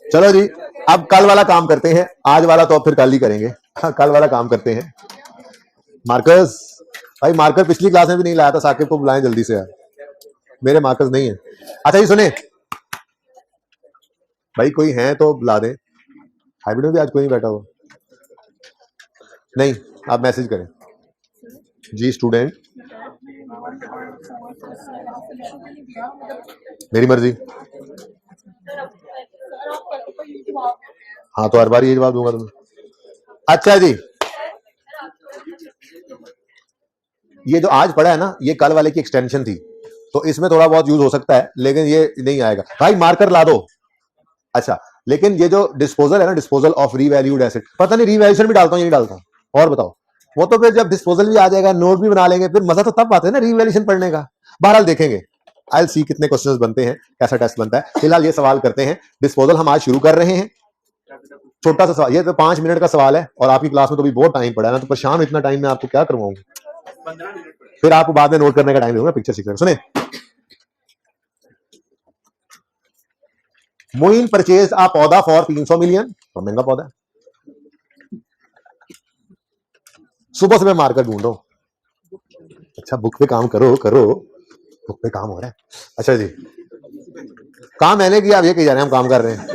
चलो जी अब कल वाला काम करते हैं, आज वाला तो अब फिर कल ही करेंगे, कल वाला काम करते हैं। मार्कर्स, भाई मार्कर पिछली क्लास में भी नहीं लाया था, साकिब को बुलाएं जल्दी से यार, मेरे मार्कर्स नहीं है। अच्छा जी सुने भाई, कोई है तो बुला दें, हाइब्रिड में भी आज कोई नहीं बैठा हुआ, नहीं आप मैसेज करें जी। स्टूडेंट मेरी मर्जी, हाँ तो हर बार ये जवाब दूंगा तुम्हें। अच्छा जी ये जो आज पढ़ा है ना, ये कल वाले की एक्सटेंशन थी, तो इसमें थोड़ा बहुत यूज हो सकता है, लेकिन ये नहीं आएगा। भाई मार्कर ला दो। अच्छा लेकिन ये जो डिस्पोजल है ना, डिस्पोजल ऑफ रीवैल्यूड एसेट, पता नहीं रीवैल्यूएशन भी डालता हूँ ये नहीं डालता, और बताओ, वो तो फिर जब डिस्पोजल भी आ जाएगा, नोट भी बना लेंगे, फिर मजा तो तब आता है ना रीवैल्यूएशन पढ़ने का। बहरहाल देखेंगे, आई सी कितने क्वेश्चंस बनते हैं, कैसा टेस्ट बनता है। फिलहाल ये सवाल करते हैं, डिस्पोजल हम आज शुरू कर रहे हैं, छोटा सा सवाल, ये तो 5 मिनट का सवाल है, और आपकी क्लास में तो भी बहुत टाइम पड़ा है ना, तो परेशान इतना टाइम में आपको क्या करवाऊंगा, फिर आपको बाद में नोट करने का टाइम दूंगा, पिक्चर सीखने। सुने, मोइन परचेज आ पौधा फॉर 300 मिलियन, तो महंगा पौधा है। सुबह से मैं मार्कर ढूंढ रहा हूं। अच्छा बुक पे काम करो करो, बुक पे काम हो रहा है। अच्छा जी काम मैंने किया, अब ये कही जा रहे हैं हम काम कर रहे हैं।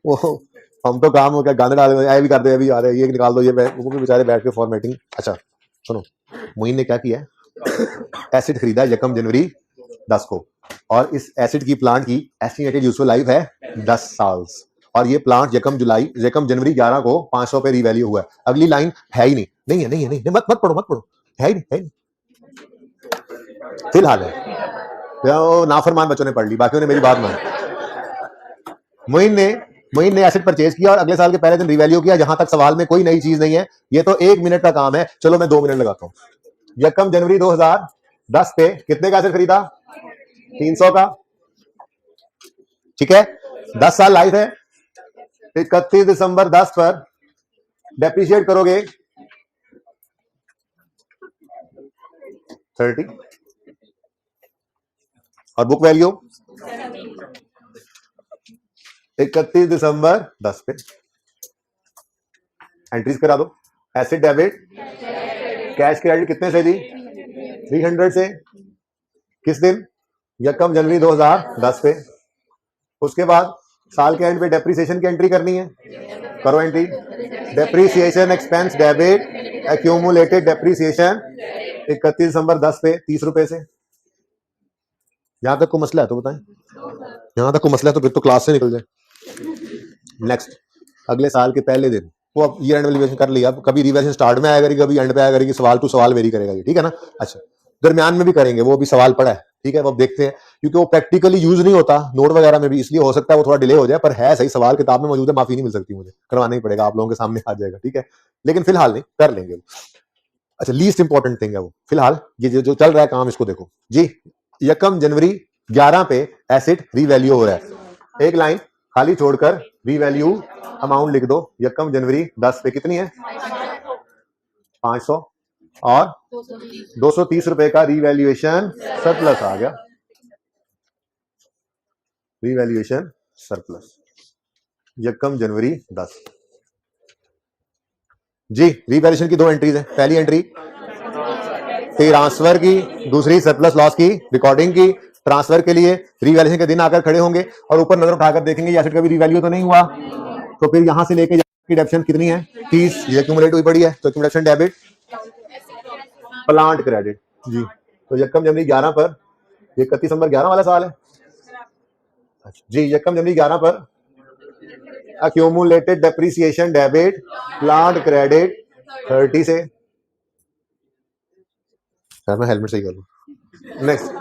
वो हम तो काम हो गया, गाने डाले आए भी करते हैं, अभी आ रहे हैं, ये निकाल दो, ये वो भी बेचारे बैठ के फॉर्मेटिंग। अच्छा सुनो, मोइन ने क्या किया है, एसिड खरीदा यकम जनवरी 10 को, और इस एसिड की प्लांट की एस्टिमेटेड यूजफुल लाइफ है 10 साल, और ये प्लांट यकम जनवरी 11 को 500 पे रिवैल्यू हुआ है। अगली लाइन है ही नहीं, नहीं है, नहीं है, नहीं, नहीं, मत पढ़ो, है ही नहीं, है ही नहीं, फिलहाल है। तो नाफरमान बच्चों ने पढ़ ली, बाकियों ने मेरी बात मानी। मोइन ने एसेट परचेज किया और अगले साल के पहले दिन रिवैल्यू किया। जहां तक सवाल में कोई नई चीज नहीं है, ये तो 1 मिनट का काम है। चलो मैं 2 मिनट लगाता हूं। यकम जनवरी 2010 पे कितने का एसेट खरीदा? 300 का, ठीक है, 10 साल लाइफ है। 31 दिसंबर 10 पर डेप्रिशिएट करोगे 30, और बुक वैल्यू 31 दिसंबर 10 पे एंट्रीज करा दो। एसिड डेबिट, कैश क्रेडिट कितने से दी? 300 से। किस दिन? यकम जनवरी 2010 पे। उसके बाद साल के एंड पे डेप्रिसिएशन की एंट्री करनी है, करो entry. Depreciation expense debit, accumulated depreciation 31 दिसंबर 10 पे 30 रुपए से। यहां तक को मसला है तो बताएं, यहां तक को मसला है तो फिर तो क्लास से निकल जाए। नेक्स्ट, अगले साल के पहले दिन वो अब ईयर एंड वैल्यूएशन कर लिया। अब कभी रिवैल्यूएशन स्टार्ट में आया करेगी, कभी एंड पे आया करेगी, सवाल टू सवाल वेरी करेगा ये, ठीक है ना। अच्छा, दरमियान में भी करेंगे, वो भी सवाल पड़ा है, ठीक है, वो अब देखते हैं, क्योंकि वो प्रैक्टिकली यूज नहीं होता नोट वगैरह में भी, इसलिए हो सकता है वो थोड़ा डिले हो जाए, पर है सही सवाल किताब में मौजूद है, माफी नहीं मिल सकती, मुझे करवाना ही पड़ेगा, आप लोगों के सामने आ जाएगा, ठीक है, लेकिन फिलहाल नहीं कर लेंगे। अच्छा, लीस्ट इंपॉर्टेंट थिंग है वो, फिलहाल ये जो चल रहा है काम, इसको देखो जी। यकम जनवरी 11 पे एसेट रीवैल्यू हो रहा है, एक लाइन खाली छोड़कर रीवैल्यू अमाउंट लिख दो। यकम जनवरी 10 पे कितनी है? 500, और 230 रुपए का रीवैल्यूएशन सरप्लस आ गया, रीवैल्यूएशन सरप्लस यकम जनवरी 10 जी। रीवैल्यूएशन की 2 एंट्रीज है, पहली एंट्री ट्रांसफर की, दूसरी सरप्लस लॉस की रिकॉर्डिंग की। ट्रांसफर के लिए रीवैल्यूएशन के दिन आकर खड़े होंगे और ऊपर नजर उठाकर देखेंगे एसेट का भी रीवैल्यू तो नहीं हुआ, तो फिर यहां से लेके की डेबिशन कितनी है? 30, ये एक्यूमुलेट हुई पड़ी है, तो एक्यूमुलेशन डेबिट, प्लांट क्रेडिट जी। तो यकम जनवरी 11 पर, ये 31 दिसंबर 11 वाला साल है जी। यकम जनवरी 11 पर accumulated depreciation debit, plant credit 30 से। मैं हेलमेट सही कर लूं। नेक्स्ट,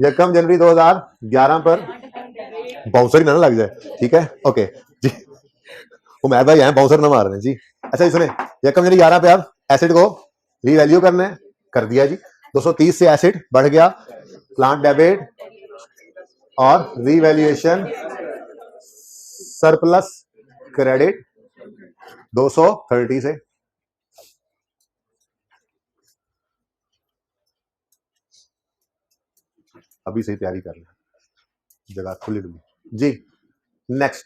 यकम जनवरी 2011 पर बाउंसर ही ना लग जाए, ठीक है, ओके जी, वो मैं भाई बाउंसर ना मार रहे जी। अच्छा सुने, यकम जनवरी 11 पे आप एसिड को रीवैल्यू करना है, कर दिया जी। 230 से एसिड बढ़ गया, प्लांट डेबिट और रीवैल्यूएशन सरप्लस क्रेडिट 230 से। अभी से तैयारी कर लें, जगह खुली डुली जी। नेक्स्ट,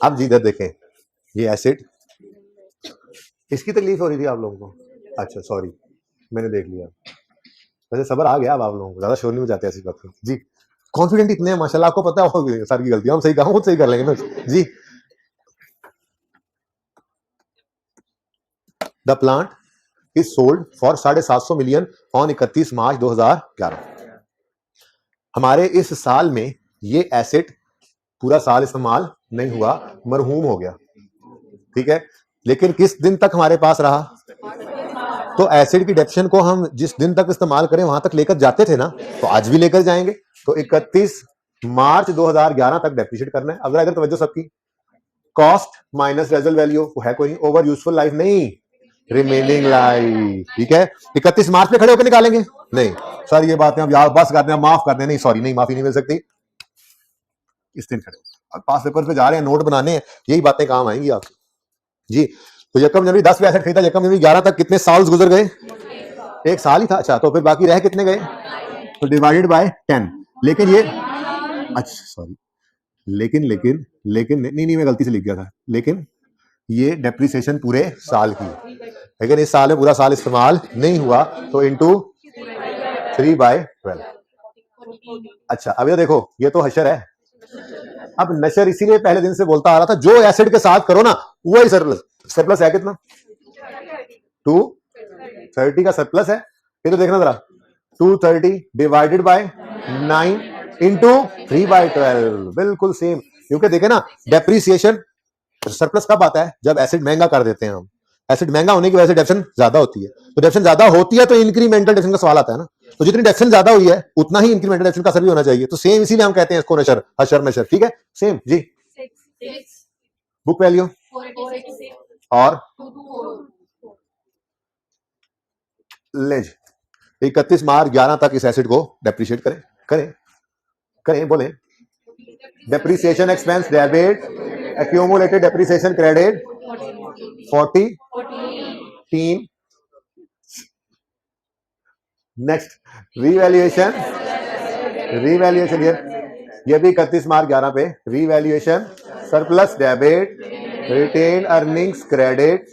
अब जी इधर देखें, ये एसिड, इसकी तकलीफ हो रही थी आप लोगों को? अच्छा सॉरी, मैंने देख लिया, वैसे सबर आ गया अब आप लोगों को, ज्यादा शोर नहीं हो जाते ऐसी बात जी। कॉन्फिडेंट इतने हैं माशाल्लाह, आपको पता होगी सर की गलती, हम सही कहा, खुद सही कर लेंगे ना जी। The plant is sold for 750 million on 31 March 2011। हमारे इस साल में ये एसेट पूरा साल इस्तेमाल नहीं हुआ, मरहूम हो गया, ठीक है, लेकिन किस दिन तक हमारे पास रहा? तो एसिड की डेप्शन को हम जिस दिन तक इस्तेमाल करें वहां तक लेकर जाते थे ना, तो आज भी लेकर जाएंगे। तो 31 मार्च 2011 तक डेप्रिशिएट करना है। अगर तवज्जो सबकी, कॉस्ट माइनस रेजल वैल्यू है कोई नहीं, ओवर यूजफुल लाइफ नहीं, रिमेनिंग लाइफ, ठीक है। 31 मार्च पे खड़े होकर निकालेंगे नहीं सर, ये बातें हम यार बस करते हैं, माफ कर दें, नहीं सॉरी, नहीं माफी नहीं मिल सकती, इस दिन खड़े अब पास पेपर पे जा रहे हैं, नोट बनाने हैं, यही बातें काम आएंगी आपकी जी। तो यकम जनवरी 10 पे एसेट खरीदा, यकम जनवरी 11 तक कितने साल गुजर गए? 1 साल ही था। अच्छा, तो फिर बाकी रह कितने गए? तो डिवाइडेड बाय 10। लेकिन ये, अच्छा सॉरी, लेकिन नहीं, मैं गलती से लिख गया था, लेकिन ये डेप्रिसिएशन पूरे साल की, लेकिन इस साल में पूरा साल इस्तेमाल नहीं हुआ, तो इंटू 3/12। अच्छा अब ये देखो, ये तो हशर है, अब नशर इसीलिए पहले दिन से बोलता आ रहा था जो एसिड के साथ करो ना वही सरप्लस। सरप्लस है कितना? 230 का सरप्लस है। ये तो देखना जरा, 230 डिवाइडेड बाय 9 इंटू 3/12, बिल्कुल सेम। क्योंकि देखे ना डेप्रीसिएशन सरप्लस कब आता है? जब एसिड महंगा कर देते हैं हम। एसिड महंगा होने की वजह से डेप्शन ज्यादा होती है, तो डेप्शन ज्यादा होती है तो इंक्रीमेंटल डेप्शन का सवाल आता है ना। तो जितनी डेप्शन ज्यादा हुई है उतना ही इंक्रीमेंटल डेप्शन का असर भी होना चाहिए। तो सेम इसीलिए हम कहते हैं इसको नशर, हशर नशर। ठीक है, सेम जी। बुक वैल्यू और लेज 31 मार्च 11 तक इस एसिड को डेप्रिशिएट करें करें करें। बोले depreciation expense debit, accumulated depreciation credit 14। Next revaluation, revaluation ये भी 31 मार्च 11 पे revaluation, surplus debit, retained earnings credit,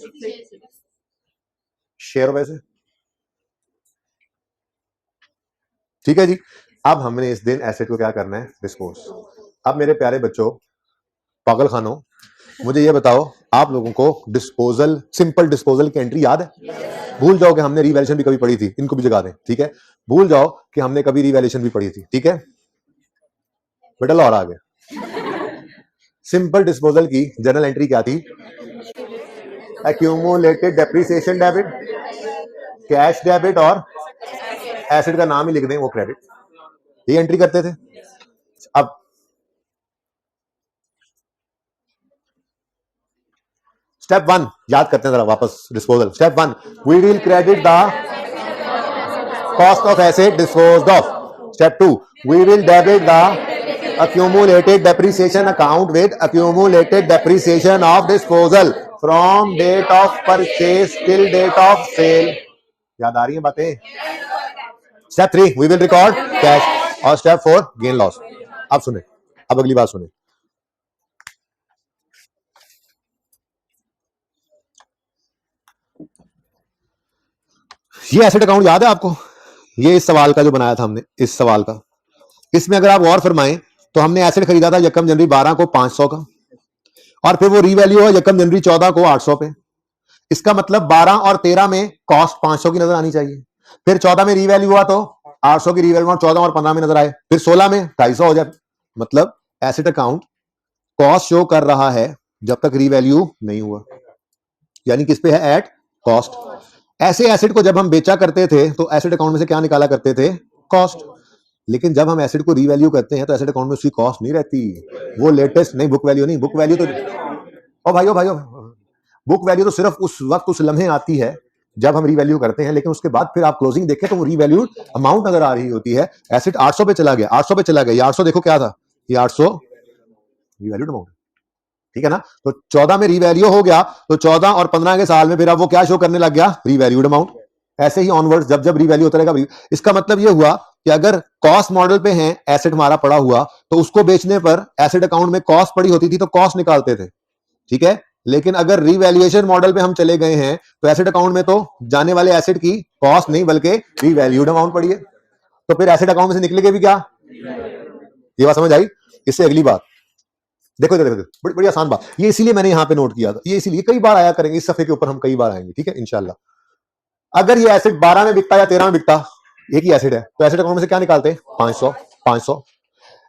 share वैसे। ठीक है जी। अब हमने इस दिन एसेट को क्या करना है? डिस्पोज। अब मेरे प्यारे बच्चों, पागल खानों, मुझे ये बताओ, आप लोगों को डिस्पोजल, सिंपल डिस्पोजल की एंट्री याद है? भूल जाओ कि हमने रिवैल्यूएशन भी कभी पढ़ी थी, इनको भी जगा दें। ठीक है, भूल जाओ कि हमने कभी रिवैल्यूएशन भी पढ़ी थी। ठीक है बेटा, और आगे सिंपल डिस्पोजल की जनरल एंट्री क्या थी? Accumulated depreciation debit, cash debit और एसिड का नाम ही लिख दें वो क्रेडिट, ये एंट्री करते थे। अब स्टेप 1 याद करते हैं जरा वापस। Disposal step 1, we will credit the cost of asset disposed of. Step 2, we will debit the accumulated depreciation account with accumulated depreciation of disposal from date of purchase till date of sale। याद आ रही है बातें? Step 3, we will record cash और step 4 gain loss। अब सुने, अब अगली बात सुने। ये एसेट अकाउंट याद है आपको? ये इस सवाल का जो बनाया था हमने, इस सवाल का, इसमें अगर आप और फरमाएं तो हमने एसेट खरीदा था यकम जनवरी 12 को 500 का, और फिर वो रीवैल्यू हुआ यकम जनवरी 14 को 800 पे। इसका मतलब 12 और 13 में कॉस्ट 500 की नजर आनी चाहिए, फिर 14 में रीवैल्यू हुआ तो 800 की रीवैल्यू, और 14 और 15 में नजर आए, फिर 16 में 250 हो जाए। मतलब एसेट अकाउंट कॉस्ट शो कर रहा है जब तक रीवैल्यू नहीं हुआ, यानी किस पे है? At cost. ऐसे एसेट को जब हम बेचा करते थे तो एसेट अकाउंट में से क्या निकाला करते थे? कॉस्ट। लेकिन जब हम एसेट को रीवैल्यू करते हैं तो एसेट अकाउंट में उसकी कॉस्ट नहीं रहती, वो लेटेस्ट नहीं, बुक वैल्यू नहीं। बुक वैल्यू तो ओ भाइयों बुक वैल्यू तो सिर्फ उस वक्त, उस लम्हे आती है जब हम रीवैल्यू करते हैं, लेकिन उसके बाद फिर आप क्लोजिंग देखें तो वो रीवैल्यूड अमाउंट नजर आ रही होती है। एसेट 800 पे चला गया, 800 पे चला गया, ये 800 देखो क्या था? ये 800 रीवैल्यूड अमाउंट, ठीक है ना? तो 14 में रीवैल्यू हो गया तो 14 और 15 के साल में फिर अब वो क्या शो करने लग गया? Revalued amount. ऐसे ही ऑनवर्ड्स जब जब रीवैल्यू होता रहेगा। इसका मतलब ये हुआ कि अगर कॉस्ट मॉडल पे है एसेट हमारा पड़ा हुआ तो उसको बेचने पर एसेट अकाउंट में कॉस्ट पड़ी होती थी तो कॉस्ट निकालते थे, ठीक है। लेकिन अगर रीवैल्यूएशन मॉडल पे हम चले गए हैं तो एसेट अकाउंट में तो जाने वाले एसेट की कॉस्ट नहीं बल्कि रीवैल्यूड अमाउंट पड़ी है, तो फिर एसेट अकाउंट में से निकलेगी भी क्या? ये बात समझ आई? इससे अगली बात देखो, बड़ी आसान बात, ये इसीलिए मैंने यहां पे नोट किया था, ये इसीलिए कई बार आया करेंगे, इस सफे के ऊपर हम कई बार आएंगे, ठीक है इंशाल्लाह। अगर ये एसेट 12 में बिकता या 13 में बिकता, एक ही एसेट है, तो एसेट अकाउंट में से क्या निकालते हैं? 500।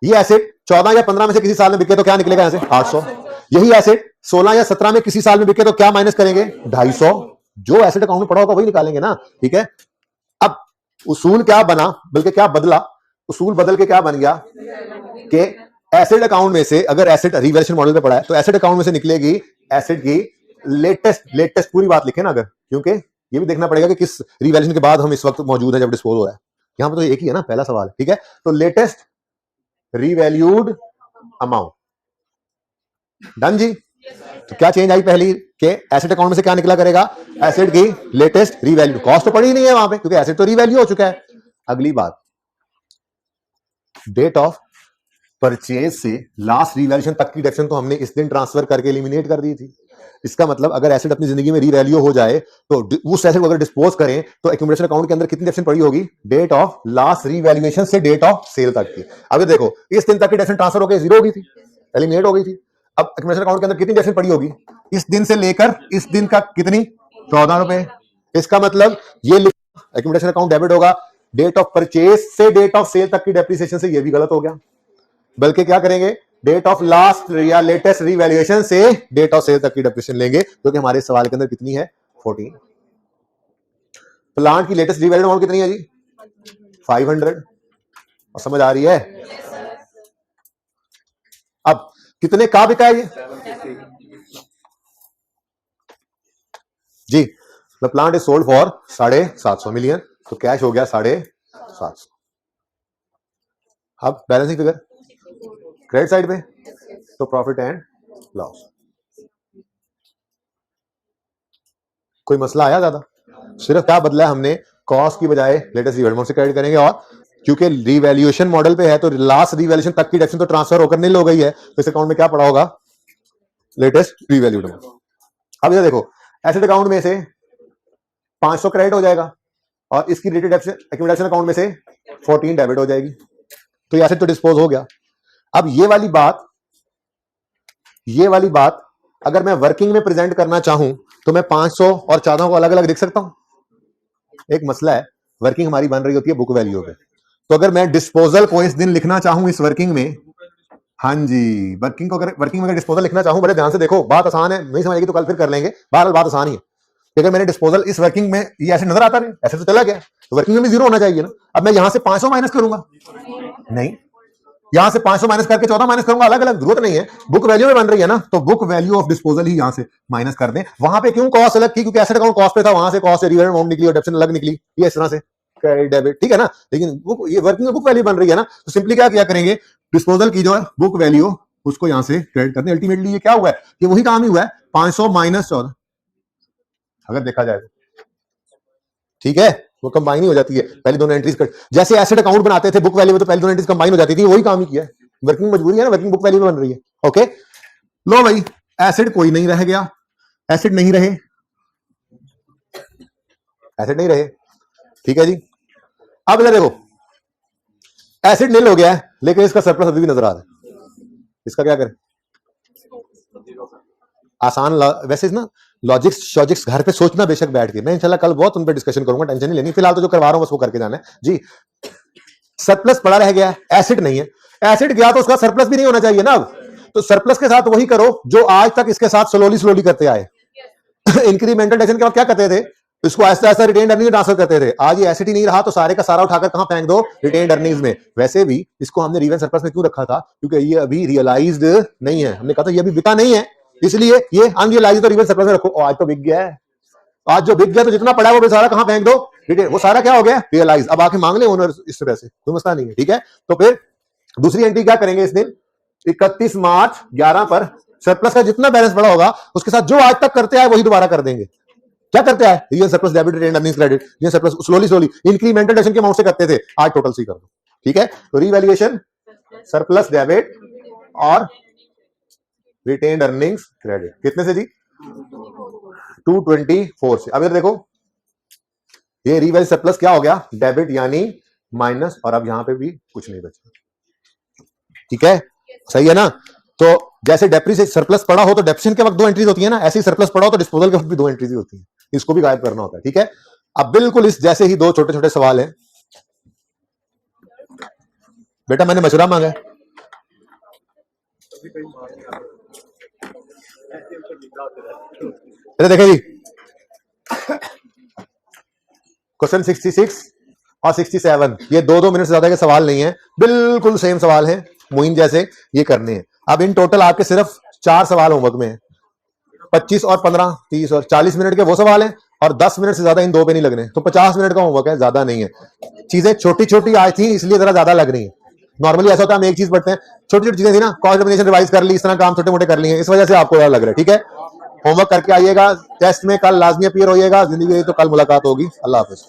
ये एसेट 14 या 15 में से किसी साल में बिके तो क्या निकलेगा? यहां से 800। यही एसेट 16 या 17 में किसी साल में बिके तो क्या माइनस करेंगे? 250। जो एसेट अकाउंट में पड़ा होगा वही निकालेंगे ना, ठीक है। अब उसूल क्या बना, बल्कि क्या बदला? उसूल बदल के क्या बन गया कि एसेट अकाउंट में से, अगर एसेट रिवैल्यूएशन मॉडल पे पड़ा है तो एसेट अकाउंट में से निकलेगी एसेट की लेटेस्ट पूरी बात लिखे ना अगर, क्योंकि ये भी देखना पड़ेगा कि किस रिवैल्यूएशन के बाद हम इस वक्त मौजूद है जब डिस्पोज हो रहा है। यहां पर तो एक ही है ना पहला सवाल, ठीक है। तो लेटेस्ट रीवैल्यूड अमाउंट, डन जी। तो क्या चेंज आई पहली के एसेट अकाउंट में से क्या निकला करेगा? एसेट की लेटेस्ट रीवैल्यू। कॉस्ट तो पड़ी ही नहीं है वहां पे क्योंकि एसेट तो रीवैल्यू हो चुका है। अगली बात, डेट ऑफ परचेज से लास्ट रिवैल्यूएशन तक की डेप्शन तो हमने इस दिन ट्रांसफर करके एलिमिनेट कर दी थी। इसका मतलब अगर एसेट अपनी जिंदगी में रीवैल्यू हो जाए तो उस एसेट को अगर डिस्पोज करें तो एक्यूमुलेशन अकाउंट के अंदर कितनी डेप्शन पड़ी होगी? डेट ऑफ लास्ट रिवैल्यूएशन से डेट ऑफ सेल तक की। अब देखो, इस दिन तक की डेप्शन ट्रांसफर होकर जीरो होगी थी, एलिमिनेट हो गई थी। अब एक्यूमुलेशन अकाउंट के अंदर कितनी डेप्शन पड़ी होगी? इस दिन से लेकर इस दिन का कितनी? 14 रुपए। इसका मतलब ये एक्यूमुलेशन अकाउंट डेबिट होगा, डेट ऑफ परचेज से डेट ऑफ सेल तक की डेप्रिसिएशन से, ये भी गलत हो गया। बल्कि क्या करेंगे, डेट ऑफ लास्ट या लेटेस्ट रिवैल्यूएशन से डेट ऑफ सेल तक की डेप्रिसिएशन लेंगे, क्योंकि हमारे सवाल के अंदर कितनी है? 14। प्लांट की लेटेस्ट रिवैल्यूड अमाउंट कितनी है जी? 500। और समझ आ रही है? अब कितने का बिका है ये जी? The plant is sold for 750 million, तो कैश हो गया 750। अब बैलेंसिंग फिगर क्रेडिट साइड पे, तो प्रॉफिट एंड लॉस। कोई मसला आया ज्यादा? सिर्फ क्या बदला है हमने, कॉस्ट की बजाय लेटेस्ट रिवैल्यूड अमाउंट से क्रेडिट करेंगे, और क्योंकि रिवैल्यूएशन मॉडल पे है तो लास्ट रिवैल्यूएशन तक की डेप्शन तो ट्रांसफर होकर नहीं हो गई है, तो इस अकाउंट में क्या पड़ा होगा? Latest revalued amount. अब ये देखो, एसेट अकाउंट में से 500 क्रेडिट हो जाएगा और इसकी रिलेटेड एक्यूमुलेशन अकाउंट में से 14 डेबिट हो जाएगी, तो ये एसेट तो डिस्पोज हो गया। अब ये वाली बात अगर मैं वर्किंग में प्रेजेंट करना चाहूं तो मैं 500 और 14 को अलग अलग लिख सकता हूं? एक मसला है, वर्किंग हमारी बन रही होती है बुक वैल्यू पे, तो अगर मैं डिस्पोजल को इस दिन लिखना चाहूं इस वर्किंग में, हाँ जी, वर्किंग में अगर डिस्पोजल लिखना चाहूं, बड़े ध्यान से देखो, बात आसान है, नहीं समझेगी तो कल फिर कर लेंगे, बहरहाल बात आसान ही है। अगर मैंने डिस्पोजल इस वर्किंग में, ये ऐसे नजर आता है, ऐसे तो चला गया, तो वर्किंग में भी 0 होना चाहिए ना। अब मैं यहां से 500 माइनस करूंगा, नहीं, यहां से 500 माइनस करके 14 माइनस करूंगा, अलग अलग जरूरत नहीं है, बुक वैल्यू में बन रही है ना, तो बुक वैल्यू ऑफ डिस्पोजल ही यहां से माइनस कर दें। वहां पे क्यों कॉस्ट अलग थी? क्योंकि एसेट अकाउंट कॉस्ट पे था, वहां से कॉस्ट रिवैल्यूड अमाउंट निकली और डेप्शन अलग निकली, ये इस तरह से क्रेडिट डेबिट, ठीक है ना। लेकिन ये वर्किंग में बुक वैल्यू बन रही है ना, तो सिंपली क्या करेंगे, डिस्पोजल की जो है बुक वैल्यू उसको यहां से क्रेडिट करते हैं। अल्टीमेटली ये क्या हुआ है, ये वही काम ही हुआ है, 500 माइनस 14 अगर देखा जाए, ठीक है, वो कंबाइन ही हो जाती है, पहली दोनों एंट्रीज कर, जैसे एसेट अकाउंट बनाते थे बुक वैल्यू में तो पहली दोनों एंट्रीज कंबाइन हो जाती थी, वही काम ही किया है। वर्किंग मजबूरी है ना, वर्किंग बुक वैल्यू में बन रही है। ओके, लो भाई, एसेट कोई नहीं रह गया, एसेट नहीं रहे, एसेट नहीं रहे, ठीक है जी। अब इधर देखो, एसेट नील हो गया है, लेकिन इसका सरप्लस अभी भी नजर आ रहा है, इसका क्या करें? आसान वैसे ना, लॉजिक्स घर पे सोचना बेशक बैठ के, मैं इंशाल्लाह कल बहुत उन पे डिस्कशन करूंगा, टेंशन नहीं लेनी, फिलहाल तो जो करवा रहा हूं बस वो करके जाना है जी। सरप्लस पड़ा रह गया है, एसेट नहीं है, एसेट गया तो उसका सरप्लस भी नहीं होना चाहिए ना। अब तो सरप्लस के साथ वही करो जो आज तक इसके साथ स्लोली करते आए। इंक्रीमेंटल डेप्शन के बाद क्या करते थे, इसको ऐसा ऐसा रिटेन अर्निंग ट्रांसफर करते थे, आज ये एसेट ही नहीं रहा तो सारे का सारा उठाकर कहां फेंक दो? रिटेन अर्निंग्स में। वैसे भी इसको हमने रिवेंस सरप्लस में क्यों रखा था? क्योंकि ये अभी रियलाइज्ड नहीं है, हमने कहा था ये अभी बिका नहीं है, इसलिए ये अनरियलाइज्ड तो रिवेंस सरप्लस में रखो। आज तो बिक गया है, आज जो बिक गया तो जितना पड़ा है वो सारा कहां फेंक दो? रिटेन, वो सारा क्या हो गया? रियलाइज। अब आके मांग ले ओनर इस तरह से, कोई मसला नहीं है, ठीक है। तो फिर दूसरी एंट्री क्या करेंगे इस दिन, 31 मार्च 11 पर सरप्लस का जितना बैलेंस पड़ा होगा उसके साथ जो आज तक करते आए वही दोबारा कर देंगे। क्या करते हैं? Real surplus debit, retained earnings credit, real surplus slowly incremental depreciation के अमाउंट से करते थे, आज टोटल सी कर दो, ठीक है। तो रीवैल्यूएशन सरप्लस डेबिट और रिटेन अर्निंग्स क्रेडिट कितने से जी? 224 से। अब इधर देखो, ये रिवैल्यू सरप्लस क्या हो गया? डेबिट यानी माइनस, और अब यहां पे भी कुछ नहीं बचा, ठीक है, सही है ना। तो जैसे डेप्रिसिएशन सरप्लस पड़ा हो तो डेप्रिसिएशन के वक्त 2 एंट्रीज होती है ना, ऐसे ही सरप्लस पड़ा हो तो डिस्पोजल के वक्त भी 2 एंट्रीज होती है, इसको भी गायब करना होता है, ठीक है। अब बिल्कुल इस जैसे ही 2 छोटे छोटे सवाल हैं, बेटा मैंने मशवरा मांगा है, देखें जी, क्वेश्चन 66 और 67, ये 2-2 मिनट से ज्यादा के सवाल नहीं है, बिल्कुल सेम सवाल हैं, मोइन जैसे ये करने हैं। अब इन टोटल आपके सिर्फ 4 सवाल होमवर्क में है, 25 और 15, 30 और 40 मिनट के वो सवाल हैं, और 10 मिनट से ज्यादा इन 2 पे नहीं लगने, तो 50 मिनट का होमवर्क है, ज्यादा नहीं है। चीजें छोटी छोटी आज थी इसलिए जरा ज्यादा लग रही है। नॉर्मली ऐसा होता है हम एक चीज पढ़ते हैं, छोटी छोटी चीजें थी ना, कॉस्ट एलिमिनेशन रिवाइज कर ली, इस तरह काम छोटे मोटे कर लिए, इस वजह से आपको ज्यादा लग रहा है, ठीक है। होमवर्क करके आइएगा, टेस्ट में कल लाजमी अपीयर होइएगा, जिंदगी तो कल मुलाकात होगी। अल्लाह हाफिज।